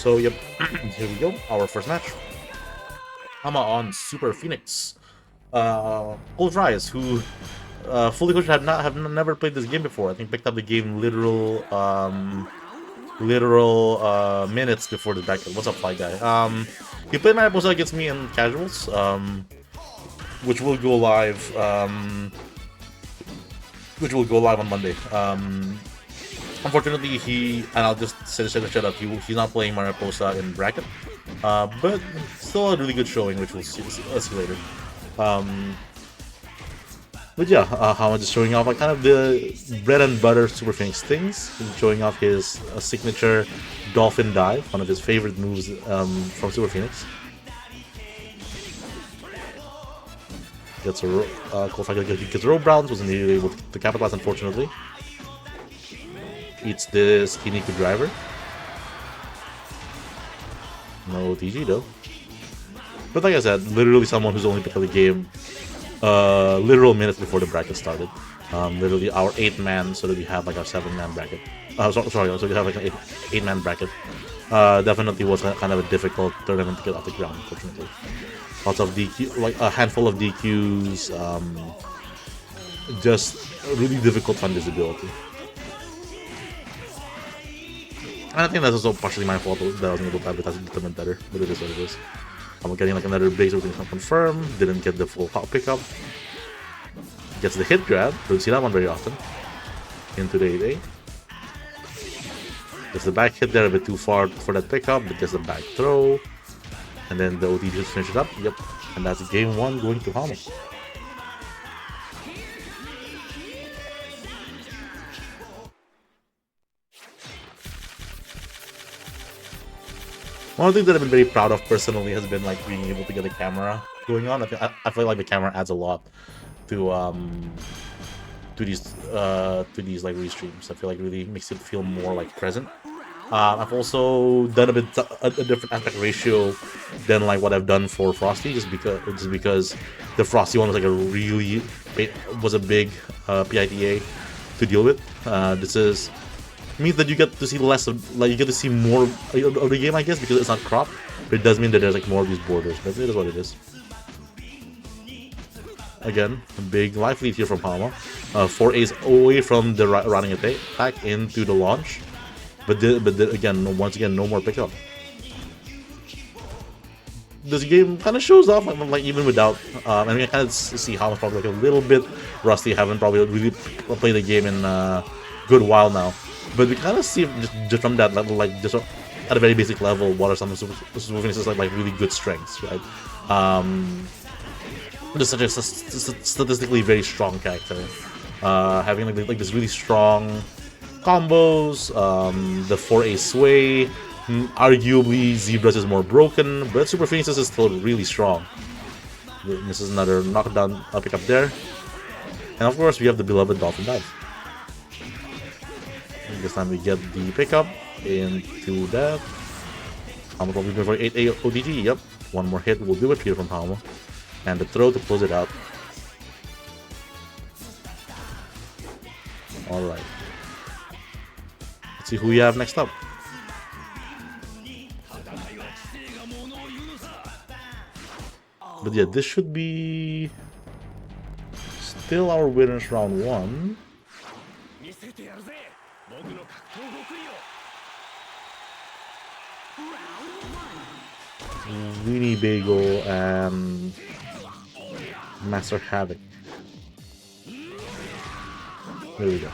So yep, here we go. Our first match. Hamma on Super Phoenix. Old Rise, who fully coached have never played this game before. I think picked up the game literal minutes before the bracket. What's up, Fly Guy? He played my episode against me in casuals, which will go live. Which will go live on Monday. Unfortunately, and I'll just say shut up. He's not playing Mariposa in bracket, but still a really good showing, which we'll see later. But yeah, Hamma just showing off like kind of the bread and butter Super Phoenix things. He's showing off his signature Dolphin Dive, one of his favorite moves from Super Phoenix. Gets a gets row browns, wasn't able to capitalize, unfortunately. Eats this Kinniku driver. No TG though. But like I said, literally someone who's only picked up the game literal minutes before the bracket started. Literally our 8-man, so that we have like our 7-man bracket. So we have like an 8-man bracket. Definitely was kind of a difficult tournament to get off the ground, unfortunately. Lots of DQ, like a handful of DQs. Just really difficult fun visibility. And I think that's also partially my fault that I wasn't able to advertise the tournament better, but it is what it is. I'm getting like another base everything confirm. Didn't get the full hot pickup. Gets the hit grab. Don't see that one very often. Into the 8A. Gets the back hit there a bit too far for that pickup, but gets the back throw. And then the OT just finishes it up. Yep. And that's game 1 going to Hamma. One of the things that I've been very proud of personally has been like being able to get a camera going on. I feel like the camera adds a lot to these like restreams. I feel like really makes it feel more like present. I've also done a different aspect ratio than like what I've done for Frosty, just because the Frosty one was like a big PITA to deal with. This means that you get to see less of, like, you get to see more of the game, I guess, because it's not cropped. But it does mean that there's like more of these borders, but it is what it is. Again, a big life lead here from Hamma. 4 A's away from the running attack into the launch, but again, once again, no more pickup. This game kind of shows off, like even without. I mean, I kind of see Hamma's probably like a little bit rusty. Haven't probably really played the game in a good while now. But we kind of see just from that level, like just at a very basic level, what are some of Super Phoenix's like really good strengths, right? Just such a statistically very strong character, having like this really strong combos. The 4A sway, arguably Zebra's is more broken, but Super Phoenix's is still really strong. This is another knockdown pickup there, and of course we have the beloved Dolphin Dive. This time we get the pickup into that. Hamma probably going for 8A ODG. Yep, one more hit will do it here from Hamma, and the throw to close it out. All right, let's see who we have next up. But yeah, this should be still our winners round 1. Weeniebagel and MasterHavik. There we go.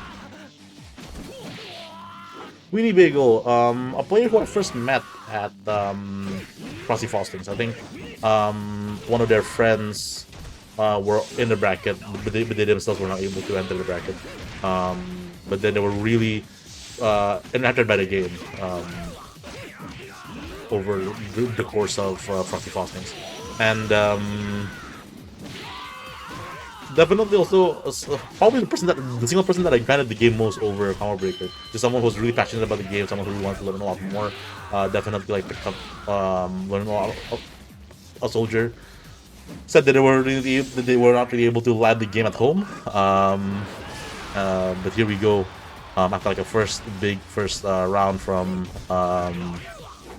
Weeniebagel, a player who I first met at Frosty Frostings. I think one of their friends were in the bracket, but they themselves were not able to enter the bracket. But then they were really enacted by the game over the course of Frosty Frostings. And definitely also probably the single person that I granted the game most over Power Breaker. Just someone who's really passionate about the game, someone who really wants to learn a lot more. Definitely like picked up learning a lot of a soldier. Said that they were not really able to land the game at home. But here we go. After like a big first round from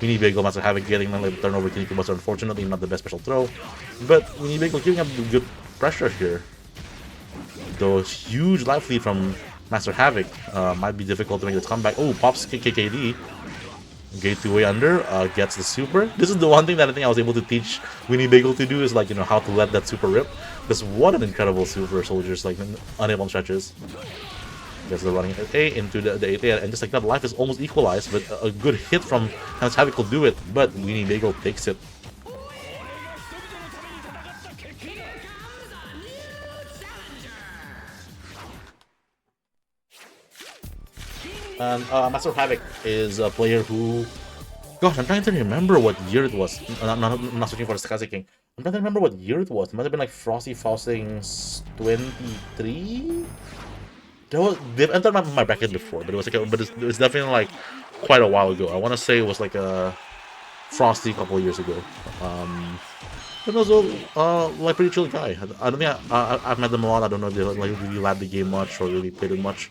weeniebagel, MasterHavik getting like the turnover. Kinnikuman, unfortunately not the best special throw, but weeniebagel giving up good pressure here. Though huge life lead from MasterHavik might be difficult to make this comeback. Oh, pops KKD. Gate two way under, gets the super. This is the one thing that I think I was able to teach weeniebagel to do, is like, you know, how to let that super rip. Because what an incredible super soldier's like unable on stretches. Gets the running A into the 8A, and just like that, life is almost equalized, but a good hit from MasterHavik will do it, but weeniebagel takes it. And MasterHavik is a player who, gosh, I'm trying to remember what year it was. I'm not searching for the SteCasse King. I'm trying to remember what year it was. It might have been like Frosty Faustings 23. They've entered my bracket before, but it was like, it's definitely like quite a while ago. I want to say it was like a Frosty a couple of years ago. But also, like pretty chill guy. I don't think I've met them a lot. I don't know if they like really lab the game much or really played it much.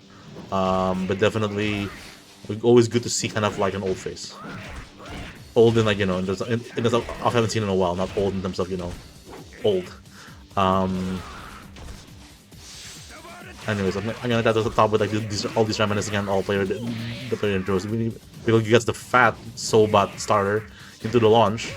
But definitely always good to see kind of like an old face. Old in like, you know, in terms of, I haven't seen in a while, not old in terms of, you know, old. Anyways, I'm gonna get to the top with like all these reminiscing and all player the player intros. Because he gets the fat Soulbot starter into the launch.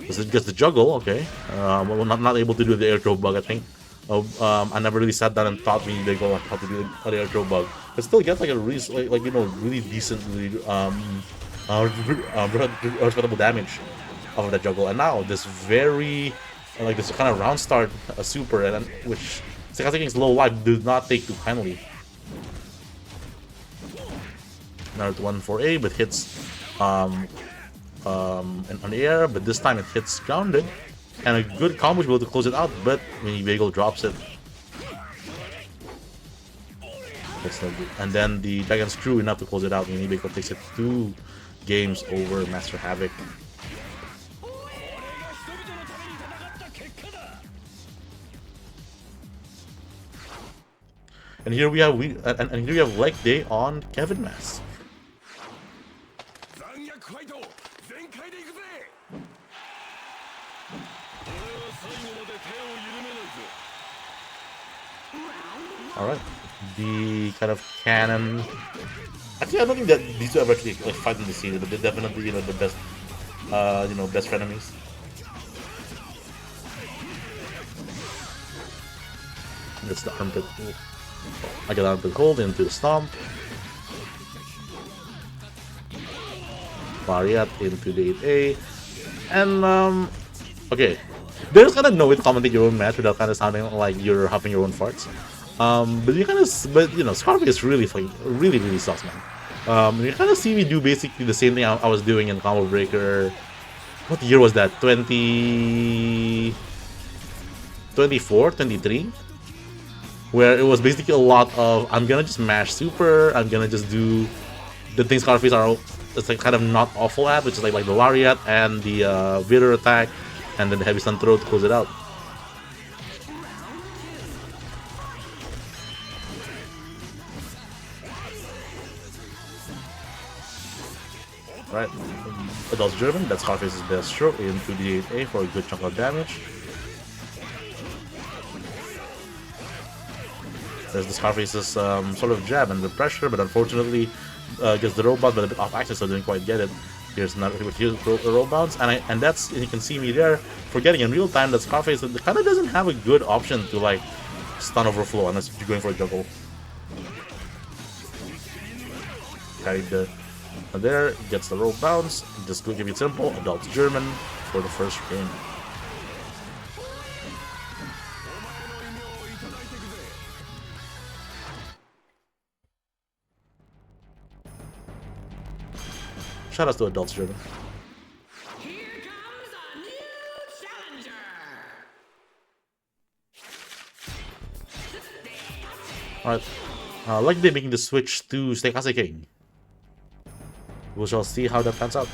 It gets the juggle, okay. We're not able to do the air throw bug, I think. I never really sat down and taught weeniebagel like how to do the air throw bug. But still gets like a really like you know, really decent, really respectable damage off of that juggle. And now this very like this kind of round start super, and which SteCasse King's low life did not take too kindly. Another 1-4A, but hits on the air, but this time it hits grounded. And a good combo to be able to close it out, but weeniebagel drops it. That's not good. And then the Dragon Screw enough to close it out. weeniebagel takes it 2 games over MasterHavik. And here we have LegDay on Kevin Mass. Alright, the kind of canon. Actually, I don't think that these two ever actually like fight in the scene, but they're definitely, you know, the best, you know, best frenemies. That's the armpit. I get armpit hold into the stomp. Variat into the 8A, and okay. There's kind of no way to commentate your own match without kind of sounding like you're huffing your own farts. But you know, Scarface really really sucks, man. You kind of see me do basically the same thing I was doing in Combo Breaker. What year was that? 2024, 23, where it was basically a lot of I'm gonna just mash super. I'm gonna just do the things Scarface are. It's like kind of not awful at, which is like the Lariat and the Vader attack, and then the heavy stun throw to close it out. Right, Adult's German, that's Scarface's best stroke into the 8A for a good chunk of damage. There's the Scarface's sort of jab and the pressure, but unfortunately gets the roll bounce, but a bit off axis, so didn't quite get it. Here's another roll bounce, and that's, and you can see me there forgetting in real time that Scarface kind of doesn't have a good option to like stun overflow unless you're going for a juggle. Carried the there, gets the roll bounce, just to give it simple, Adult's German for the first game. Shout out to Adult's German. Alright, LegDay making the switch to SteCasse King. We shall see how that pans out.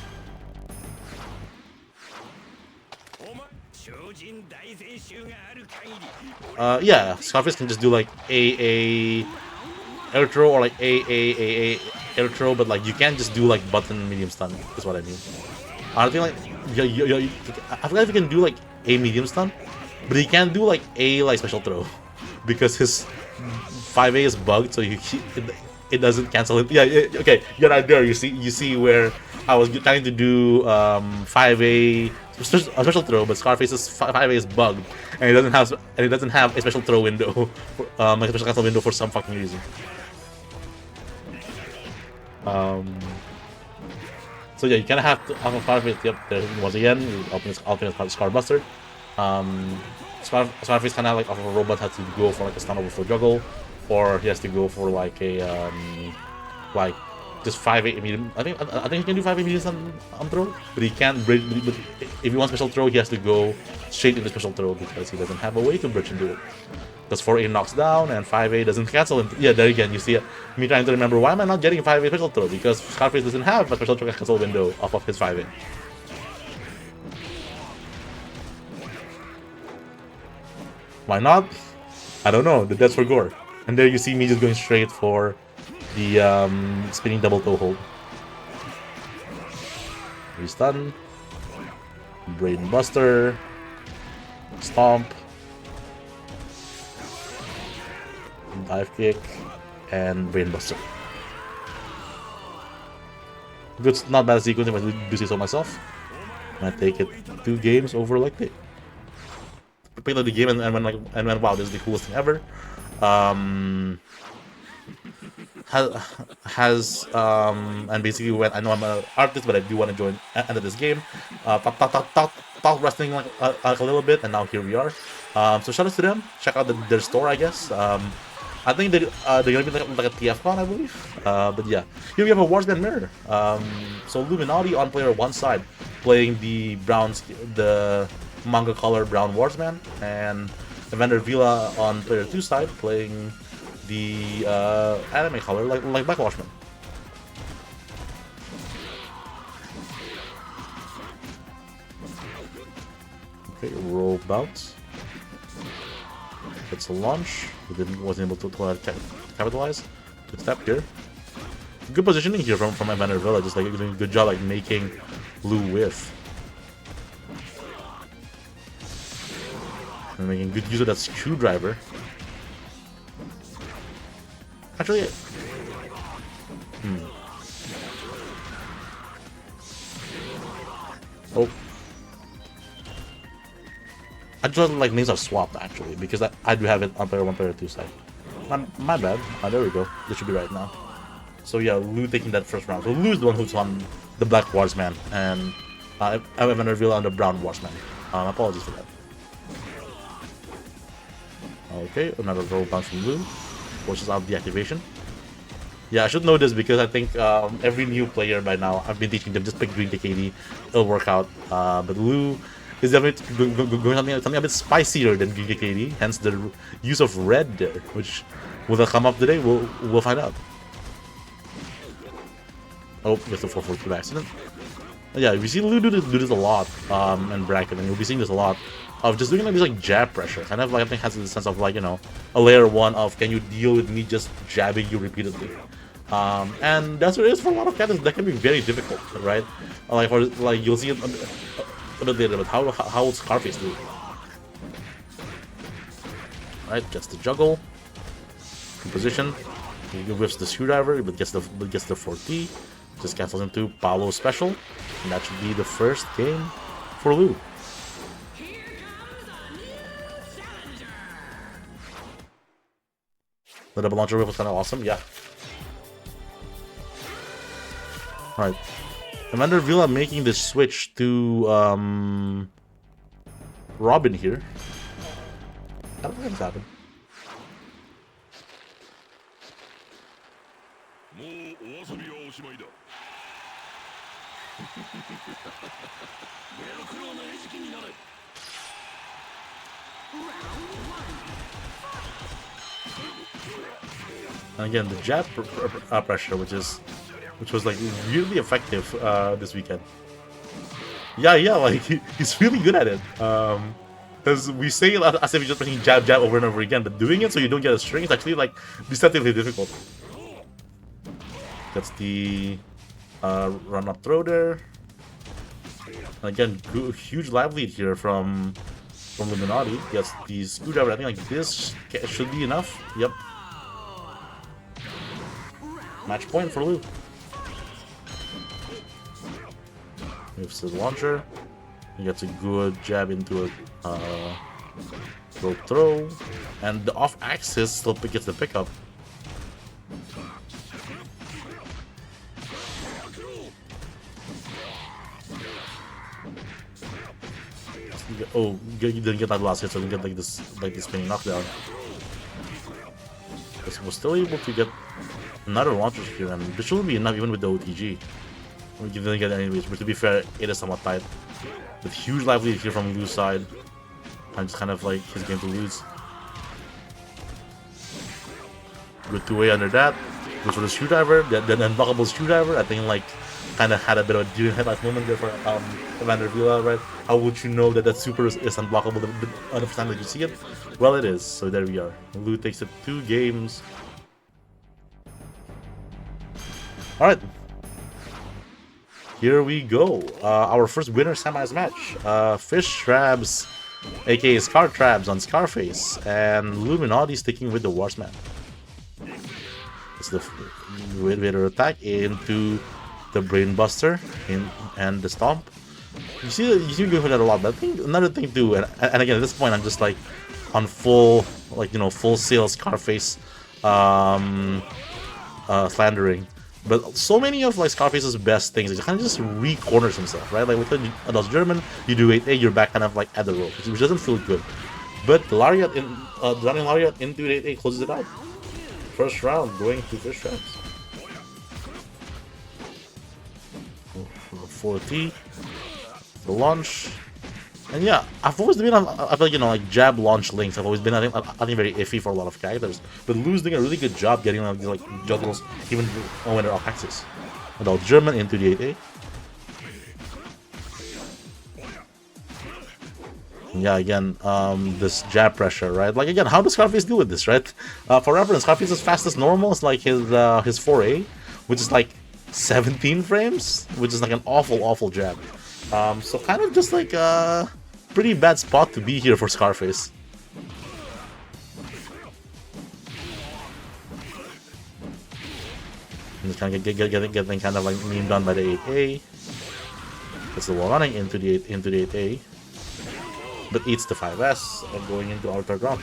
Yeah, Scarface can just do like a air throw or like a air throw, but like you can't just do like button medium stun. Is what I mean. I think like I forgot if you can do like a medium stun, but he can't do like a like special throw because his 5A is bugged, so it doesn't cancel it. Yeah, okay, you're right there. You see where I was trying to do 5A a special throw, but Scarface's 5A is bugged, and it doesn't have a special throw window, a special cancel window for some fucking reason. So yeah, you kind of have to Scarface. Yep, there once again, ultimate Scarbuster. Scarface kind of like off of a robot has to go for like a stun overflow juggle, or he has to go for like a like just 5A immediate. I think he can do 5A immediate stun throw, but he can't bridge. But if he wants special throw, he has to go straight into special throw because he doesn't have a way to bridge into it. Because 4A knocks down and 5A doesn't cancel. Yeah, there again, you see it. Me trying to remember why am I not getting 5A special throw, because Scarface doesn't have a special throw cancel window off of his 5A. Why not? I don't know. That's for gore. And there you see me just going straight for the spinning double toe hold. Restun. Brain Buster. Stomp. Dive kick. And Brain Buster. Good, not bad sequence if I do say so myself. I take it 2 games over LegDay. Played the game and went, wow, this is the coolest thing ever. And basically when I know I'm an artist, but I do want to join into this game. Talk wrestling like a little bit, and now here we are. So shout out to them. Check out their store, I guess. I think they're gonna be like a TFCon, I believe. But yeah, here we have a Warsman mirror. So Minaudi on player 1 side, playing the manga color brown Warsman, and EvanderVila on player 2 side, playing the anime color like black Warsman. Okay, roll bounce. It's a launch. Wasn't able to capitalize. Good step here. Good positioning here from EvanderVila, just like doing a good job like making Lu whiff. And making good use of that screwdriver. Actually, oh, I just like names are swapped actually, because I do have it on player 1, player 2 side. My bad. There we go. This should be right now. So yeah, Lu taking that first round. So Lu is the one who's on the black Warsman, and EvanderVila on the brown Warsman. Apologies for that. Okay, another roll bounce from Lu. Forces out the activation. Yeah, I should know this because I think every new player by now, I've been teaching them just pick green DKD, it'll work out. But Lu is definitely going something a bit spicier than green DKD, hence the use of red there, which will that come up today? We'll find out. Oh, just a 4-4-2 by accident. Yeah, we see Lu do this a lot in bracket, and you'll be seeing this a lot. Of just doing like this like jab pressure, kind of like I think has the sense of like, you know, a layer 1 of can you deal with me just jabbing you repeatedly, and that's what it is for a lot of characters. That can be very difficult, right? Like you'll see it a bit later, but how will Scarface do? Right, gets the juggle, good position, he whiffs the screwdriver, but gets the 4T, just cancels into Paolo's special, and that should be the first game for Lu. The double launcher whip was kind of awesome, yeah. Alright. EvanderVila making the switch to Robin here. I don't know what's happened. And again, the jab pressure, which was like really effective this weekend. Yeah, like he's really good at it. Because we say as if you're just pressing jab over and over again, but doing it so you don't get a string is actually like deceptively difficult. Gets the run up throw there. And again, huge live lead here from Minaudi. Gets the screwdriver. I think like this should be enough. Yep. Match point for Lu. Moves to the launcher. He gets a good jab into a rope throw. And the off axis still gets the pickup. Oh, you didn't get that last hit, so you didn't get like this spinning knockdown. But we're still able to get another launcher here, and this shouldn't be enough even with the OTG. We didn't get it anyways, but to be fair, it is somewhat tight. With huge life lead here from Lu's side. And just kind of like his game to lose. Good 2-way under that. Goes for the screwdriver, the unblockable screwdriver. I think like kind of had a bit of a deer headlight moment there for EvanderVila, right? How would you know that that super is unblockable the first time that you see it? Well, it is. So there we are. Lu takes it 2 games. All right. Here we go. Our first winner semis match. Fishtrabs, aka Scarface on Scarface, and Minaudi sticking with the Warsman. It's the Vader attack into the Brainbuster and the Stomp. You see me going for that a lot, but I think another thing too, and again at this point I'm just like on full, like, you know, full sale Scarface slandering. But so many of like Scarface's best things, he kind of just re-corners himself, right? Like with the adults German, you do 8A, you're back kind of like at the rope, which doesn't feel good. But the Lariat running Lariat into 8A closes it out. First round going to Fishtrabs. 4T, the launch, and yeah, I've always been, I feel like, you know, like jab launch links have always been, I think very iffy for a lot of characters, but Lu's doing a really good job getting like juggles even when they're off axis. Adult German into the 8A. Yeah, again, this jab pressure, right? Like again, how does Scarface deal with this, right? For reference, Scarface is fast as normal. It's like his 4A, which is like 17 frames, which is like an awful jab. So kind of just like a pretty bad spot to be here for Scarface. And just kind of getting kind of like meme done by the 8A. It's the wall running into the 8A, but eats the 5S and going into our third round.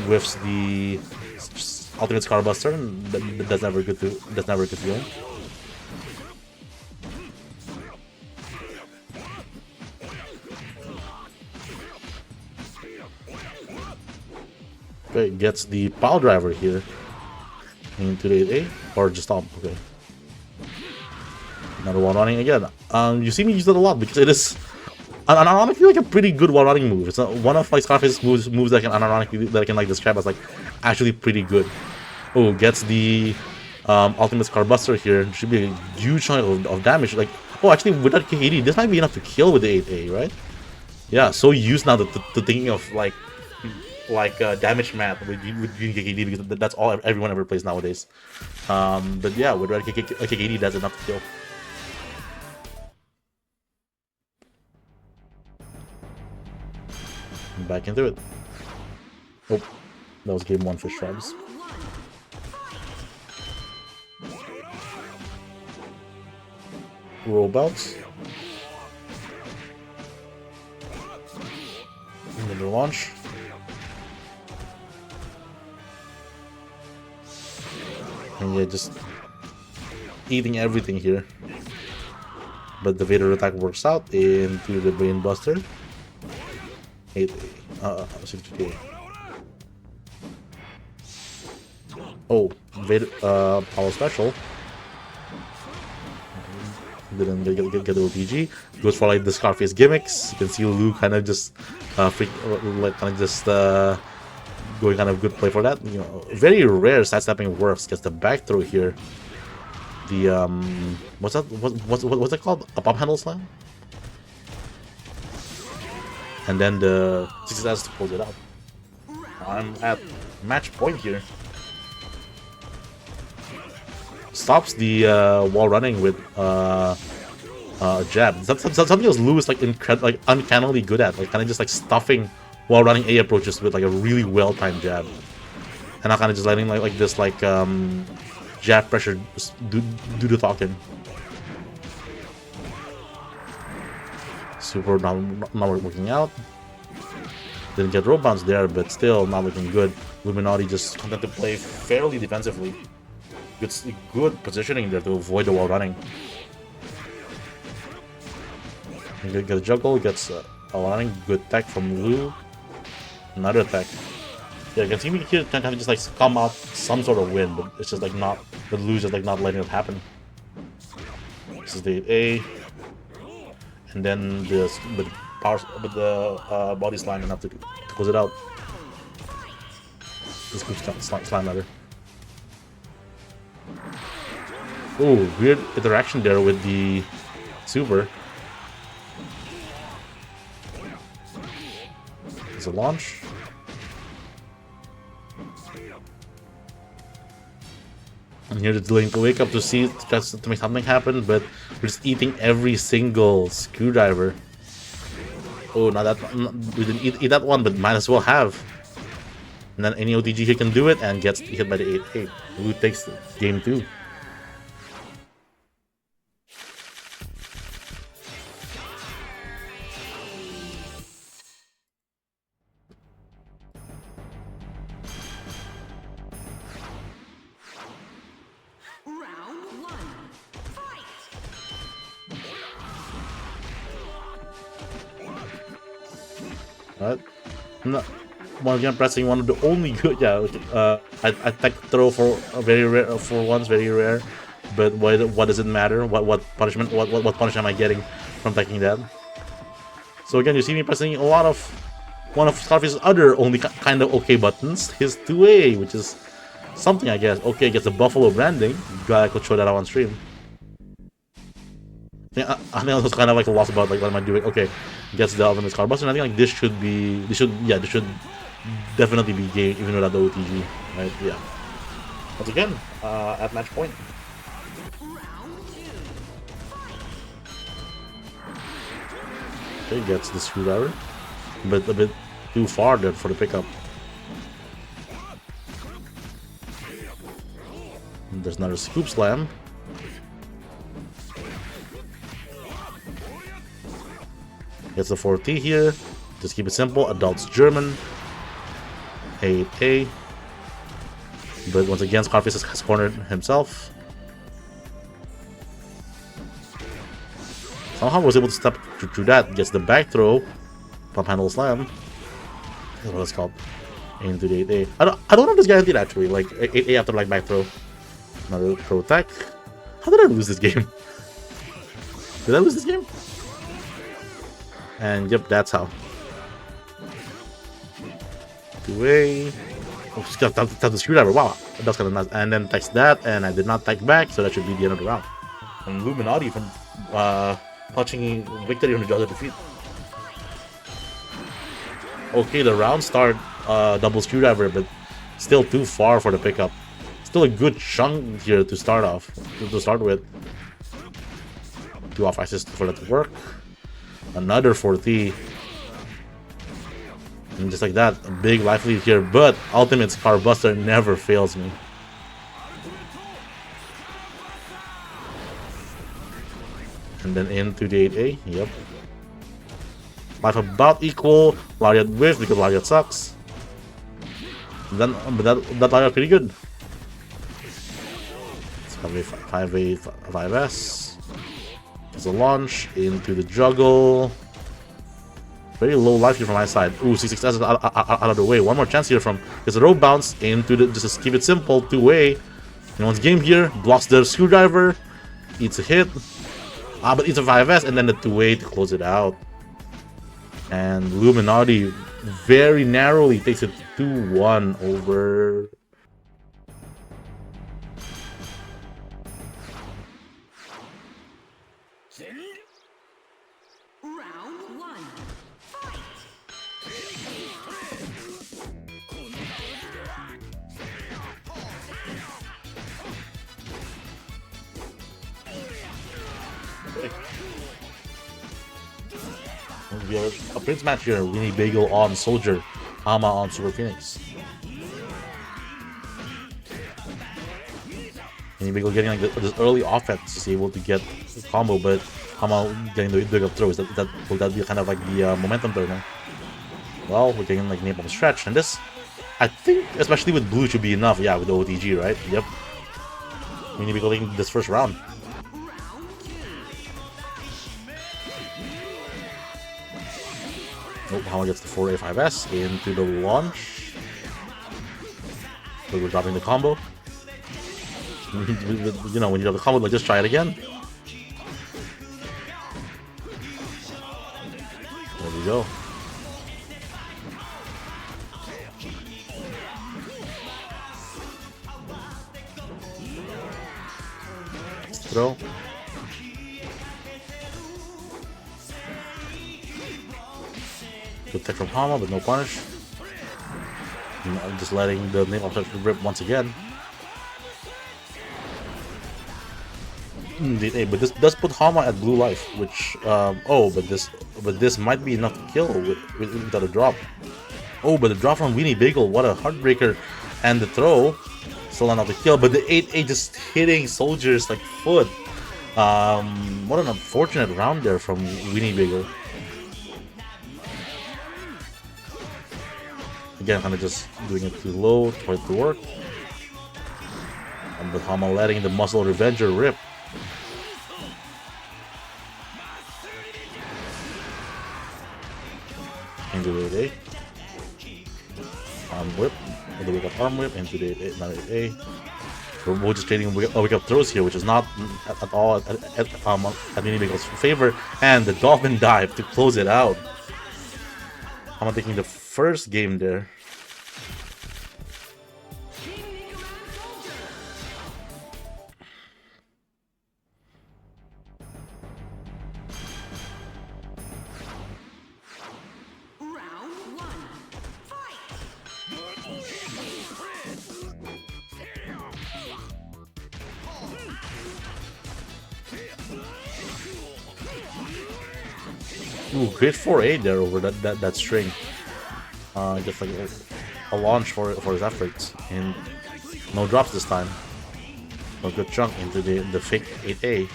Whiffs the ultimate Scarbuster, and that's never good to feeling. Okay, gets the pile driver here into the 8A, or just stop. Okay, another one running again. You see me use it a lot because it is unironically like a pretty good one running move. It's one of like Scarface's moves that I can like describe as like actually pretty good. Oh, gets the ultimate Scarbuster here. Should be a huge chunk of damage. Like, oh, actually with that KKD, this might be enough to kill with the 8A, right? Yeah, so used now to thinking of like damage math with KKD, because that's all everyone ever plays nowadays. But yeah, with red KKD, that's enough to kill. Back into it. Oh, that was game 1 for Fishtrabs. Roll bounce. Another launch. And yeah, just eating everything here. But the Vader attack works out into the Brainbuster. 60K. Oh, Vader power special. Didn't get the OTG. Goes for like the Scarface gimmicks. You can see Lu kind of just going kind of good play for that. You know, very rare sidestepping works. Gets the back throw here. The what's that? What's it called? A pump handle slam. And then the 6S to close it out. I'm at match point here. Stops the wall running with jab. Something else Lou is like uncannily good at, like kind of just like stuffing wall running A approaches with like a really well timed jab, and I'm kind of just letting like this jab pressure just do the talking. Super not working out. Didn't get rope bounce there, but still not looking good. Minaudi just content to play fairly defensively. Good positioning there to avoid the wall running. Get a juggle, gets a running, good tech from Lou. Another tech. Yeah, you can see me here kind of just like come out some sort of win, but it's just like not, but Lou's just like not letting it happen. This is the A, and then the body slam enough to close it out. This good slam ladder. Oh, weird interaction there with the super. It's a launch. I'm here to wake up to see just to make something happen, but we're just eating every single screwdriver. Oh, now that we didn't eat that one, but might as well have. And then any OTG here can do it and gets hit by the 8-8. Who takes game 2? Right. Once again, pressing one of the only good. Yeah, I tech throw for a very rare, for once very rare. But what does it matter? What punishment? What punish am I getting from teching that? So again, you see me pressing a lot of one of Scarface's other only kind of okay buttons. His 2A, which is something I guess. Okay, gets the Buffalo branding. Glad I could show that out on stream. I think I was kind of like lost about like what am I doing. Okay, gets the oven car buster. And I think like this should definitely be game even without the OTG, right? Yeah. Once again, at match point. Okay, gets the screwdriver, but a bit too far there for the pickup. And there's another scoop slam. Gets the 4T here. Just keep it simple. Adults German. 8A. But once again, Scarface has cornered himself. Somehow was able to step through that. Gets the back throw. Pump handle slam. That's what it's called. Into the 8A. I don't know if this guaranteed actually. Like 8A after like back throw. Another throw attack. How did I lose this game? Did I lose this game? And yep, that's how. 2A. Oh, she's got the screwdriver. Wow, that's kind of nice. And then text that, and I did not text back, so that should be the end of the round. And Minaudi from punching victory on the jaws of defeat. Okay, the round start double screwdriver, but still too far for the pickup. Still a good chunk here to start off. To start with. 2 off assists for that to work. Another 4T. And just like that, a big life lead here, but Ultimate's car buster never fails me. And then into the 8A, yep. Life about equal, Lariat whiff because Lariat sucks. But that Lariat pretty good. It's probably 5A, 5S. There's a launch into the juggle. Very low life here from my side. Ooh, C6S is out of the way. One more chance here from there's a rope bounce into the just to keep it simple, 2-way. And once game here, blocks the screwdriver, eats a hit. But eats a 5S and then the 2-way to close it out. And Minaudi very narrowly takes it 2-1 over. We have a Prince match here. Weeniebagel on Soldier, Hamma on Super Phoenix. Weeniebagel getting like this early offense is able to get the combo, but Hamma getting the big up throw. Will that be kind of like the momentum turner? Well, we're getting like napalm stretch, and this, I think, especially with blue, should be enough. Yeah, with the OTG, right? Yep. Weeniebagel taking this first round. Oh, Hamma gets the 4A5S into the launch. So we're dropping the combo. You know, when you have the combo, like, just try it again. There we go. Throw. Good tech from Hamma, but no punish. Just letting the name object rip once again. Indeed, but this does put Hamma at blue life, which but this might be enough to kill without a drop. Oh, but the drop from Weeniebagel, what a heartbreaker, and the throw still not enough to kill. But the 8A just hitting Soldier's like foot. What an unfortunate round there from Weeniebagel. Again, kind of just doing it too low for it to work. And with Hamma letting the Muscle Revenger rip. Into the 8A. Arm whip. With the wake up arm whip into the 8A. We're just trading wake up throws here, which is not at all at Weeniebagle's favor. And the dolphin dive to close it out. Hamma taking the first game there. Ooh, great 4A there over that string. Just like a launch for his efforts, and no drops this time. A good chunk into the fake 8A.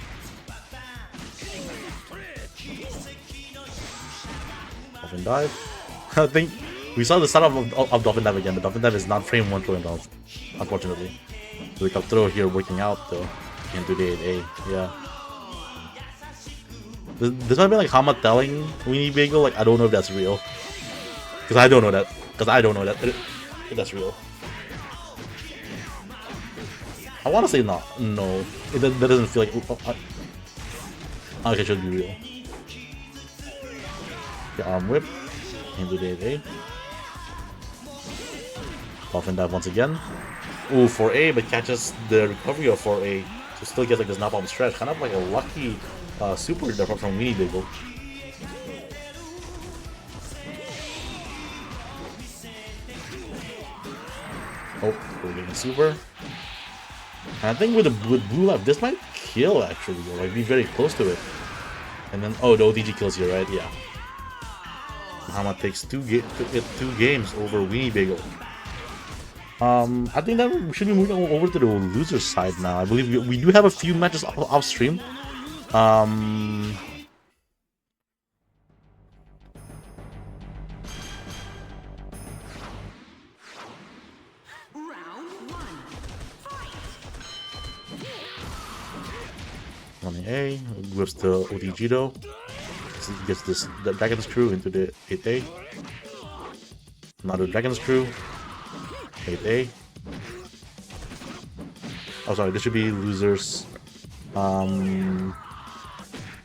Dolphin dive. I think we saw the setup of Dolphin dive again, but Dolphin dive is not frame 1 throwing down, unfortunately. So we can throw here working out though into the 8A. Yeah. This might be like Hamma telling Weeniebagel, like, I don't know if that's real. Because I don't know that. If that's real. I want to say not. No. That doesn't feel like... okay, it should be real. The arm whip. Into the 8A. Dolphin dive once again. Ooh, 4A, but catches the recovery of 4A. So still gets like this napalm stretch. Kind of like a lucky... super different from Weeniebagel. Oh, we're getting super. And I think with blue life, this might kill actually, or like be very close to it. And then the OTG kills here, right? Yeah. Hamma takes two games over Weeniebagel. I think that we should be moving over to the loser side now. I believe we do have a few matches off stream. On the A, whips the OTG though. Gets the Dragon Screw into the 8A. Another Dragon Screw. 8A. Oh, sorry, this should be losers.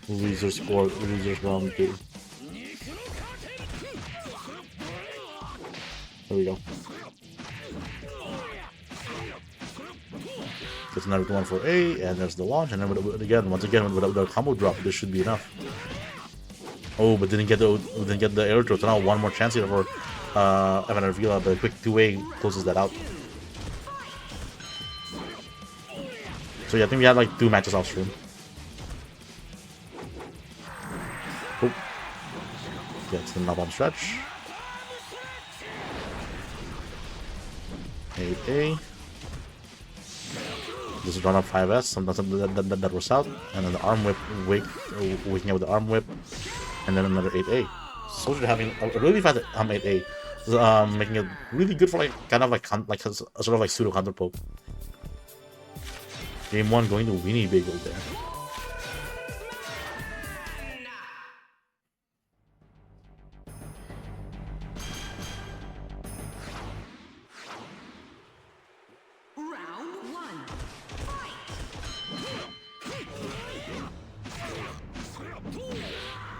Losers round 2. There we go. Gets another one for A, and there's the launch, and then once again with a combo drop, this should be enough. Oh, but didn't get the air throw. So now one more chance here for EvanderVila, but a quick 2A closes that out. So yeah, I think we had like 2 matches off stream. Gets the knob on stretch. 8A. This is run up 5S. Sometimes that works out. And then the arm whip, waking up with the arm whip. And then another 8A. Soldier having a really fast 8A. Making it really good for like kind of like a sort of like pseudo counter poke. Game 1 going to weeniebagel there.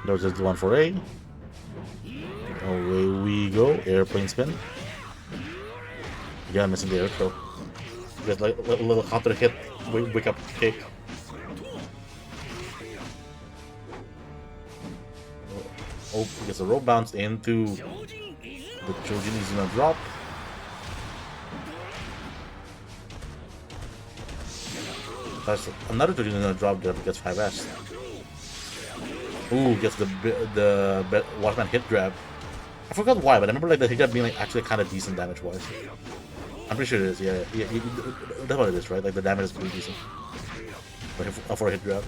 There's just the 1-4A. Away we go. Airplane spin. Again, missing the air throw. Just like a little counter hit. Wake up kick. Oh, gets a rope bounce into the Chojin. Is gonna drop. That's another Chojin is gonna drop there. Gets 5S. Ooh, gets the Warsman hit grab. I forgot why, but I remember like the hit grab being like actually kind of decent damage wise. I'm pretty sure it is. Yeah, that's what it is, right? Like the damage is pretty decent for a hit grab.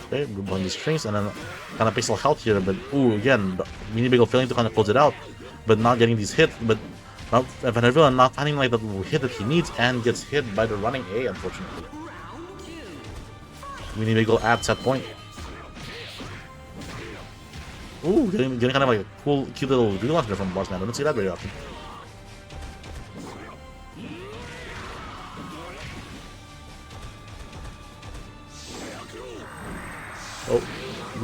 Okay, group on the strings and then kind of pixel health here, but ooh, again, weeniebagel failing to kind of close it out, but not getting these hits, but EvanderVila not finding like the hit that he needs and gets hit by the running A, unfortunately. weeniebagel at set point. Ooh, getting kind of like a cool, cute little relaunch there from Warsman. I don't see that very often. Oh,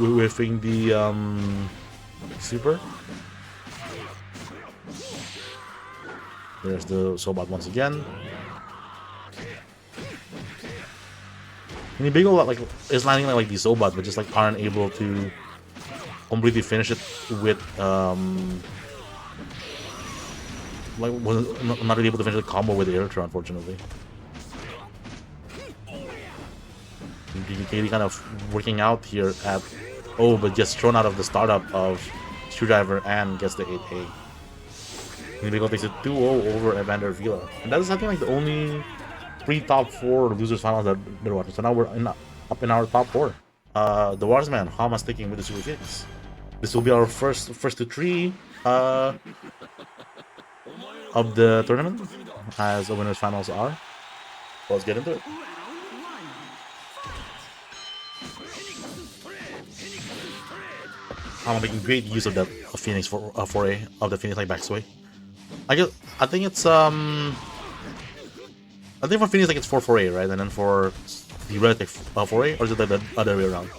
we're whiffing the super. There's the Sobot once again. weeniebagel like is landing like the Sobot, but just like aren't able to completely finish it with like not really able to finish the combo with the air throw, unfortunately. DKD kind of working out here at but gets thrown out of the startup of Screwdriver and gets the 8A. weeniebagel takes it 2-0 over EvanderVila. And that is I think like the only pre-top 4 losers finals that they're watching. So now we're up in our top 4. The Warsman, Hamma sticking with the Super Phoenix. This will be our first to 3 of the tournament, as the winners finals are. So let's get into it. Hamma making great use of that Phoenix for 4A of the Phoenix like backsway. I think it's I think for Phoenix like it's 4-4A, right? And then for the red like 4A, or is it like the other way around?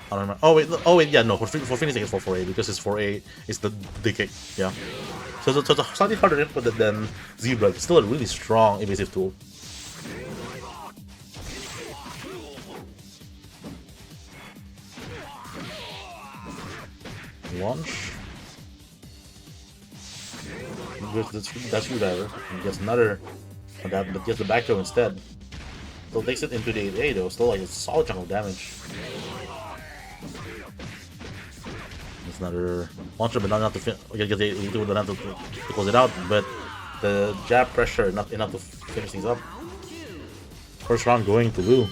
I don't remember. Oh wait, yeah, no. For Phoenix like it's 4-4A because it's 4A is the kick, yeah. So it's a slightly harder input than Zebra. It's still a really strong evasive tool. Launch. That's Screwdriver. He gets another, but gets the back throw instead. Still takes it into the 8A though. Still like a solid chunk of damage. It's another launcher, but not enough to close it out. But the jab pressure not enough to finish things up. First round going to Lou.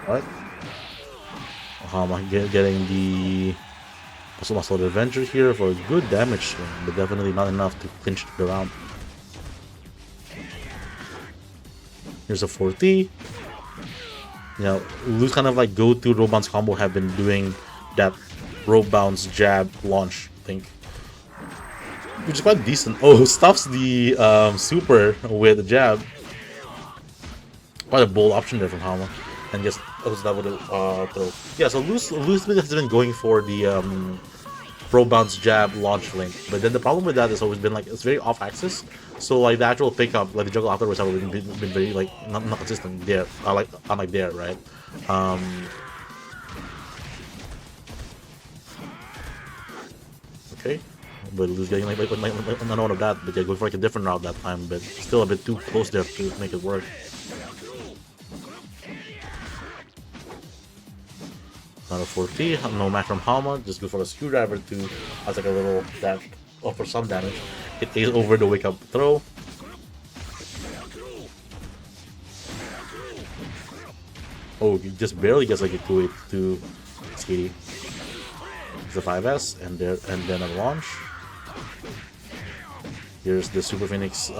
Alright. Hamma getting the muscle adventure here for a good damage swing, but definitely not enough to clinch the round. Here's a 4T. You know, Lou's kind of like go-to rope bounce combo have been doing that rope bounce jab launch thing, which is quite decent. Oh, stops the super with the jab. Quite a bold option there from Hamma. And just that with a throw. Yeah, so Lou's has been going for the pro bounce jab launch link. But then the problem with that has always been like it's very off axis. So like the actual pickup, like the juggle afterwards, have been very like not consistent there. Like unlike there, right? Okay, but Lu's getting like not one of that, but yeah, going for like a different route that time, but still a bit too close there to make it work. Another 4T, no match from Hamma, just go for a screwdriver to as like a little that offer some damage. It is over the wake up throw. Oh, he just barely gets like a 2-8 to Skitty. It's a 5S and then a launch. Here's the Super Phoenix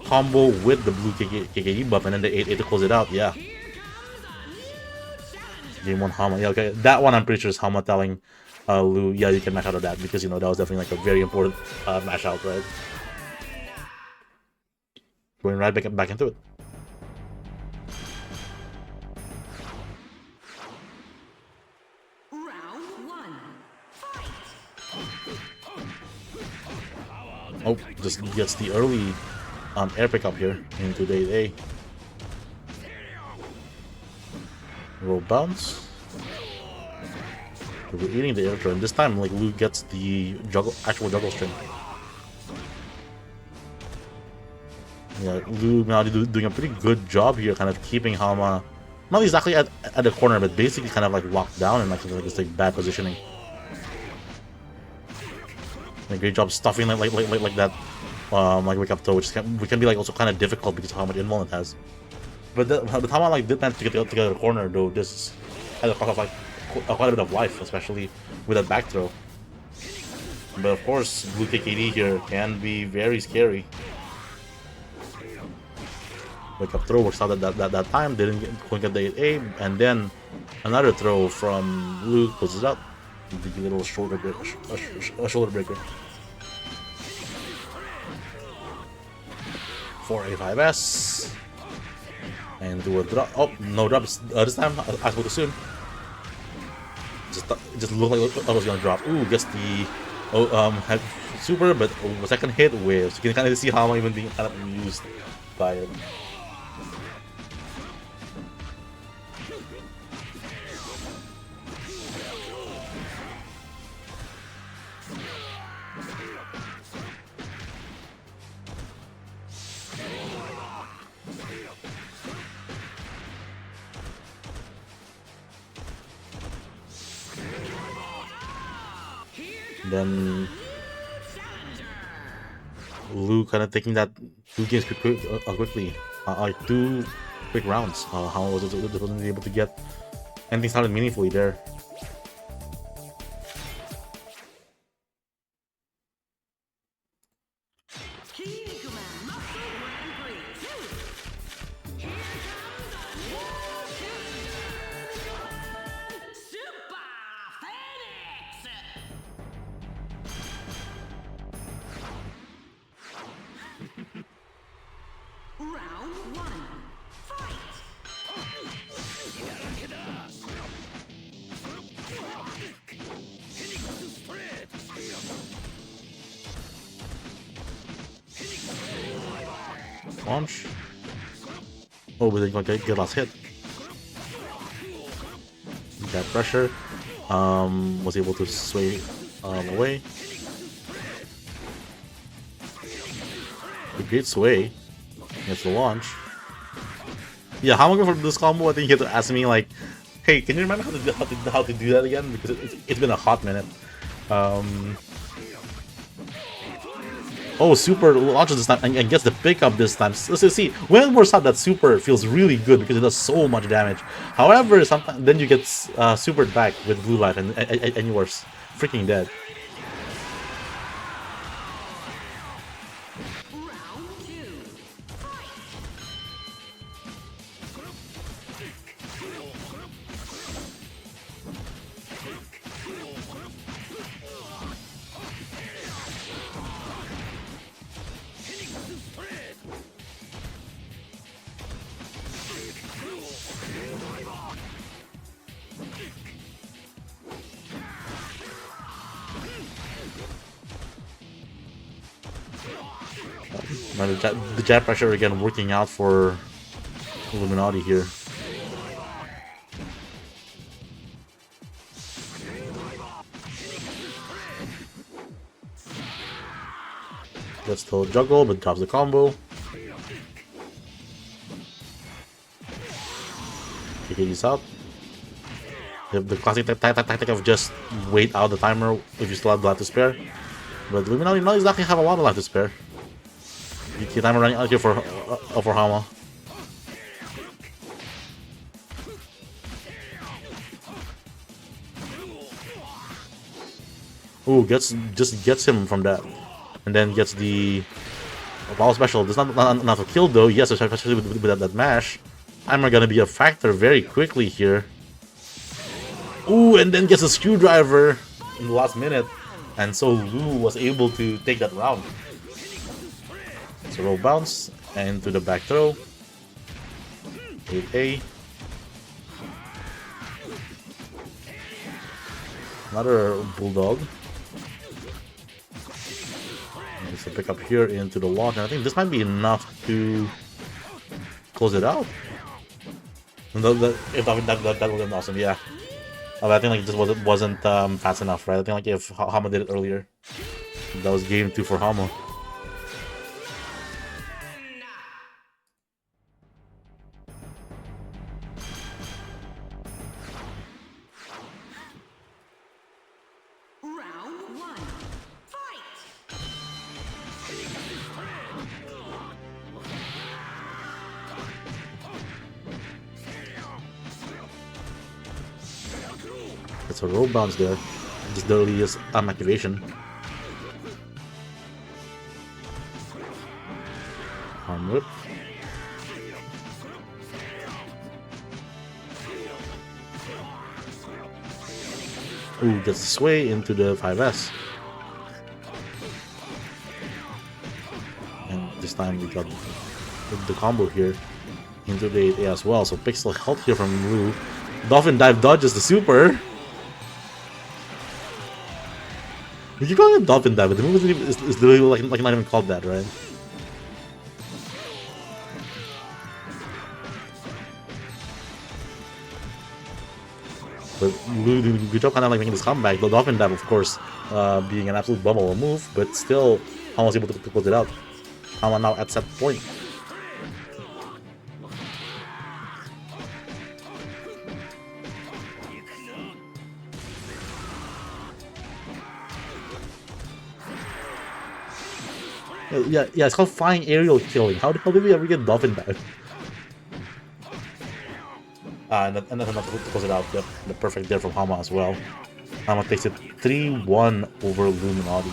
combo with the blue KKE buff and then the 8-8 to close it out. Yeah. Game 1 Hamma. Yeah, okay. That one I'm pretty sure is Hamma telling Lu, yeah, you can mash out of that because, you know, that was definitely like a very important mash out, right? Going right back into it. Oh, just gets the early air pickup here into the 8A. Roll bounce. We're eating the air turn. This time, like, Lu gets the actual juggle string. Yeah, Lu now doing a pretty good job here, kind of keeping Hamma not exactly at the corner, but basically kind of like locked down and like just like bad positioning. A great job stuffing like that, like wake up throw, which can be like also kind of difficult because of how much invuln it has. But the time I like did manage to get to the corner though, this had a cost of like quite a bit of life, especially with that back throw. But of course, blue KKD here can be very scary. Wake up throw works out that time, didn't get the 8A, and then another throw from Lu closes out. The little shoulder breaker. 4A5S. And do a drop. Oh, no drops this time, as would assume. Just looked like I was gonna drop. Ooh, gets the had super, but second hit with. So you can kind of see how I'm even being kind of used by it. Then Lu kind of taking that 2 games quickly, like 2 quick rounds. How was it able to get anything started meaningfully there? Launch. Oh, but then gonna get last hit. That pressure. Was able to sway away. A great sway. Gets the launch. Yeah, how am I going for this combo? I think you have to ask me like, hey, can you remember how to do that again? Because it's been a hot minute. Oh, super launches this time and gets the pickup this time. So see, when it works out, that super feels really good because it does so much damage. However, sometimes then you get supered back with blue life and you are freaking dead. Now the jab pressure again working out for Minaudi here. Gets to juggle, but drops the combo. KKD's out. The classic tactic of just wait out the timer if you still have life to spare. But Minaudi not exactly have a lot of life to spare. The timer running out here for hamma. Ooh, just gets him from that, and then gets the power special. There's not enough to kill though. Yes, especially with that mash. Timer gonna be a factor very quickly here. Ooh, and then gets a screwdriver in the last minute, and so Lu was able to take that round. So roll bounce and to the back throw. 8A. Another bulldog. It's a pick up here into the launch, and I think this might be enough to close it out. If that would have been awesome, yeah. I think like this wasn't fast enough, right? I think like if Hamma did it earlier, that was game 2 for Hamma. It's a roll bounce there. Just the earliest activation. Arm whip. Ooh, gets the sway into the 5S. And this time we got the combo here into the 8A as well. So pixel health here from Lu. Dolphin dive dodges the super. You keep calling it dolphin dive, but the move is literally like not even called that, right? But good job kind of like making this comeback. The dolphin dive, of course, being an absolute bumble of a move, but still, Hamma was able to close it out. Hamma now at set point. Yeah, it's called flying aerial killing. How the hell did we ever get dolphin dive? And that's enough to close it out. Yep, the perfect there from Hamma as well. Hamma takes it 3-1 over Minaudi.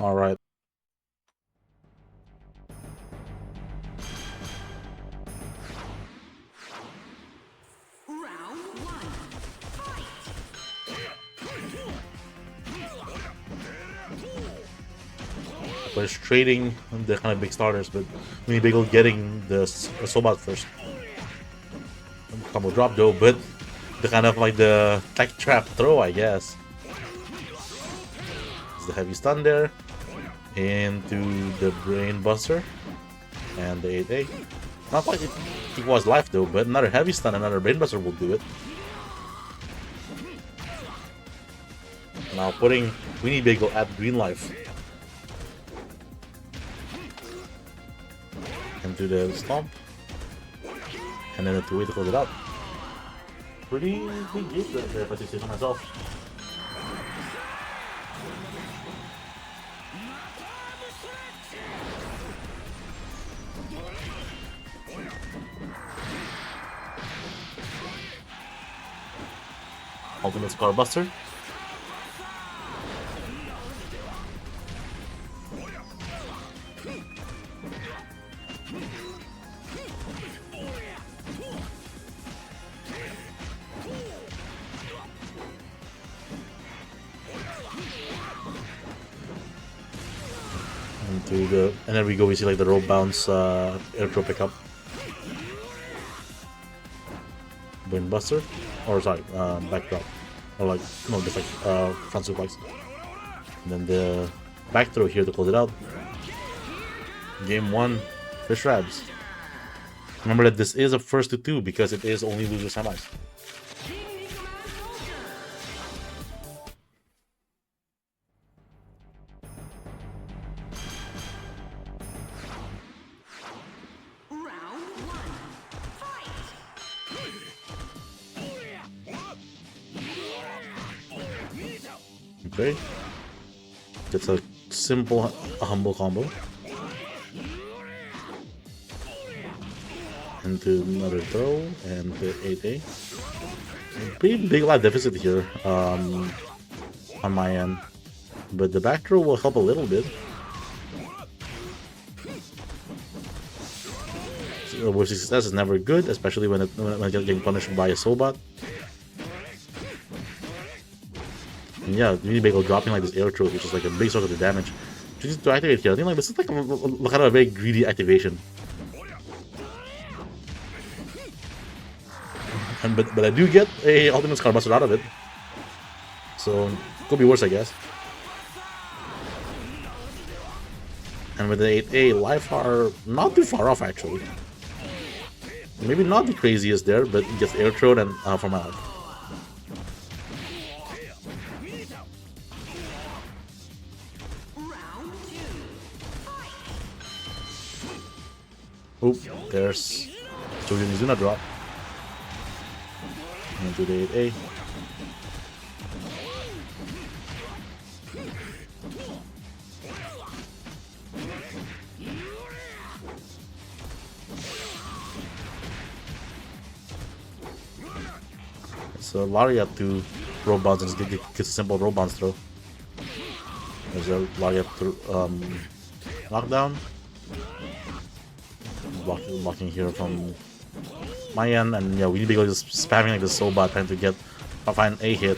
Alright. Was trading the kind of big starters, but weeniebagel getting the Sobat first. Combo drop though, but the kind of like the tech trap throw, I guess. It's the heavy stun there into the brain buster and the 8A. Not quite it was life though, but another heavy stun, another brain buster will do it. Now putting weeniebagel at green life. Into the stomp, and then the way to close it out. Pretty big game there if I say so myself. Ultimate Scar Buster. And then we see like the roll bounce air throw pickup. Brain buster. Or sorry, backdrop. Or like, no, just like front suplex. And then the back throw here to close it out. Game 1, fishtrabs. Remember that this is a first to 2 because it is only loser semis. Okay. Gets a simple, humble combo. Into another throw and the 8A. Pretty big life deficit here on my end, but the back throw will help a little bit. So, which success is never good, especially when it's getting punished by a Soulbot. And yeah, weeniebagel dropping like this air throw, which is like a big source of the damage. Just to activate here, I think like this is like kind of a very greedy activation. But I do get a ultimate Scarbuster out of it, so could be worse, I guess. And with the 8A, life are not too far off actually. Maybe not the craziest there, but it gets air throwed and for my life. Oop, there's Mizuna drop. Into the 8A. So Lariat to roll bounce and just gets a simple roll bounce throw. There's a Lariat knockdown. Blocking here from my end, and yeah, weeniebagel just spamming like the Soulbot trying to find a hit.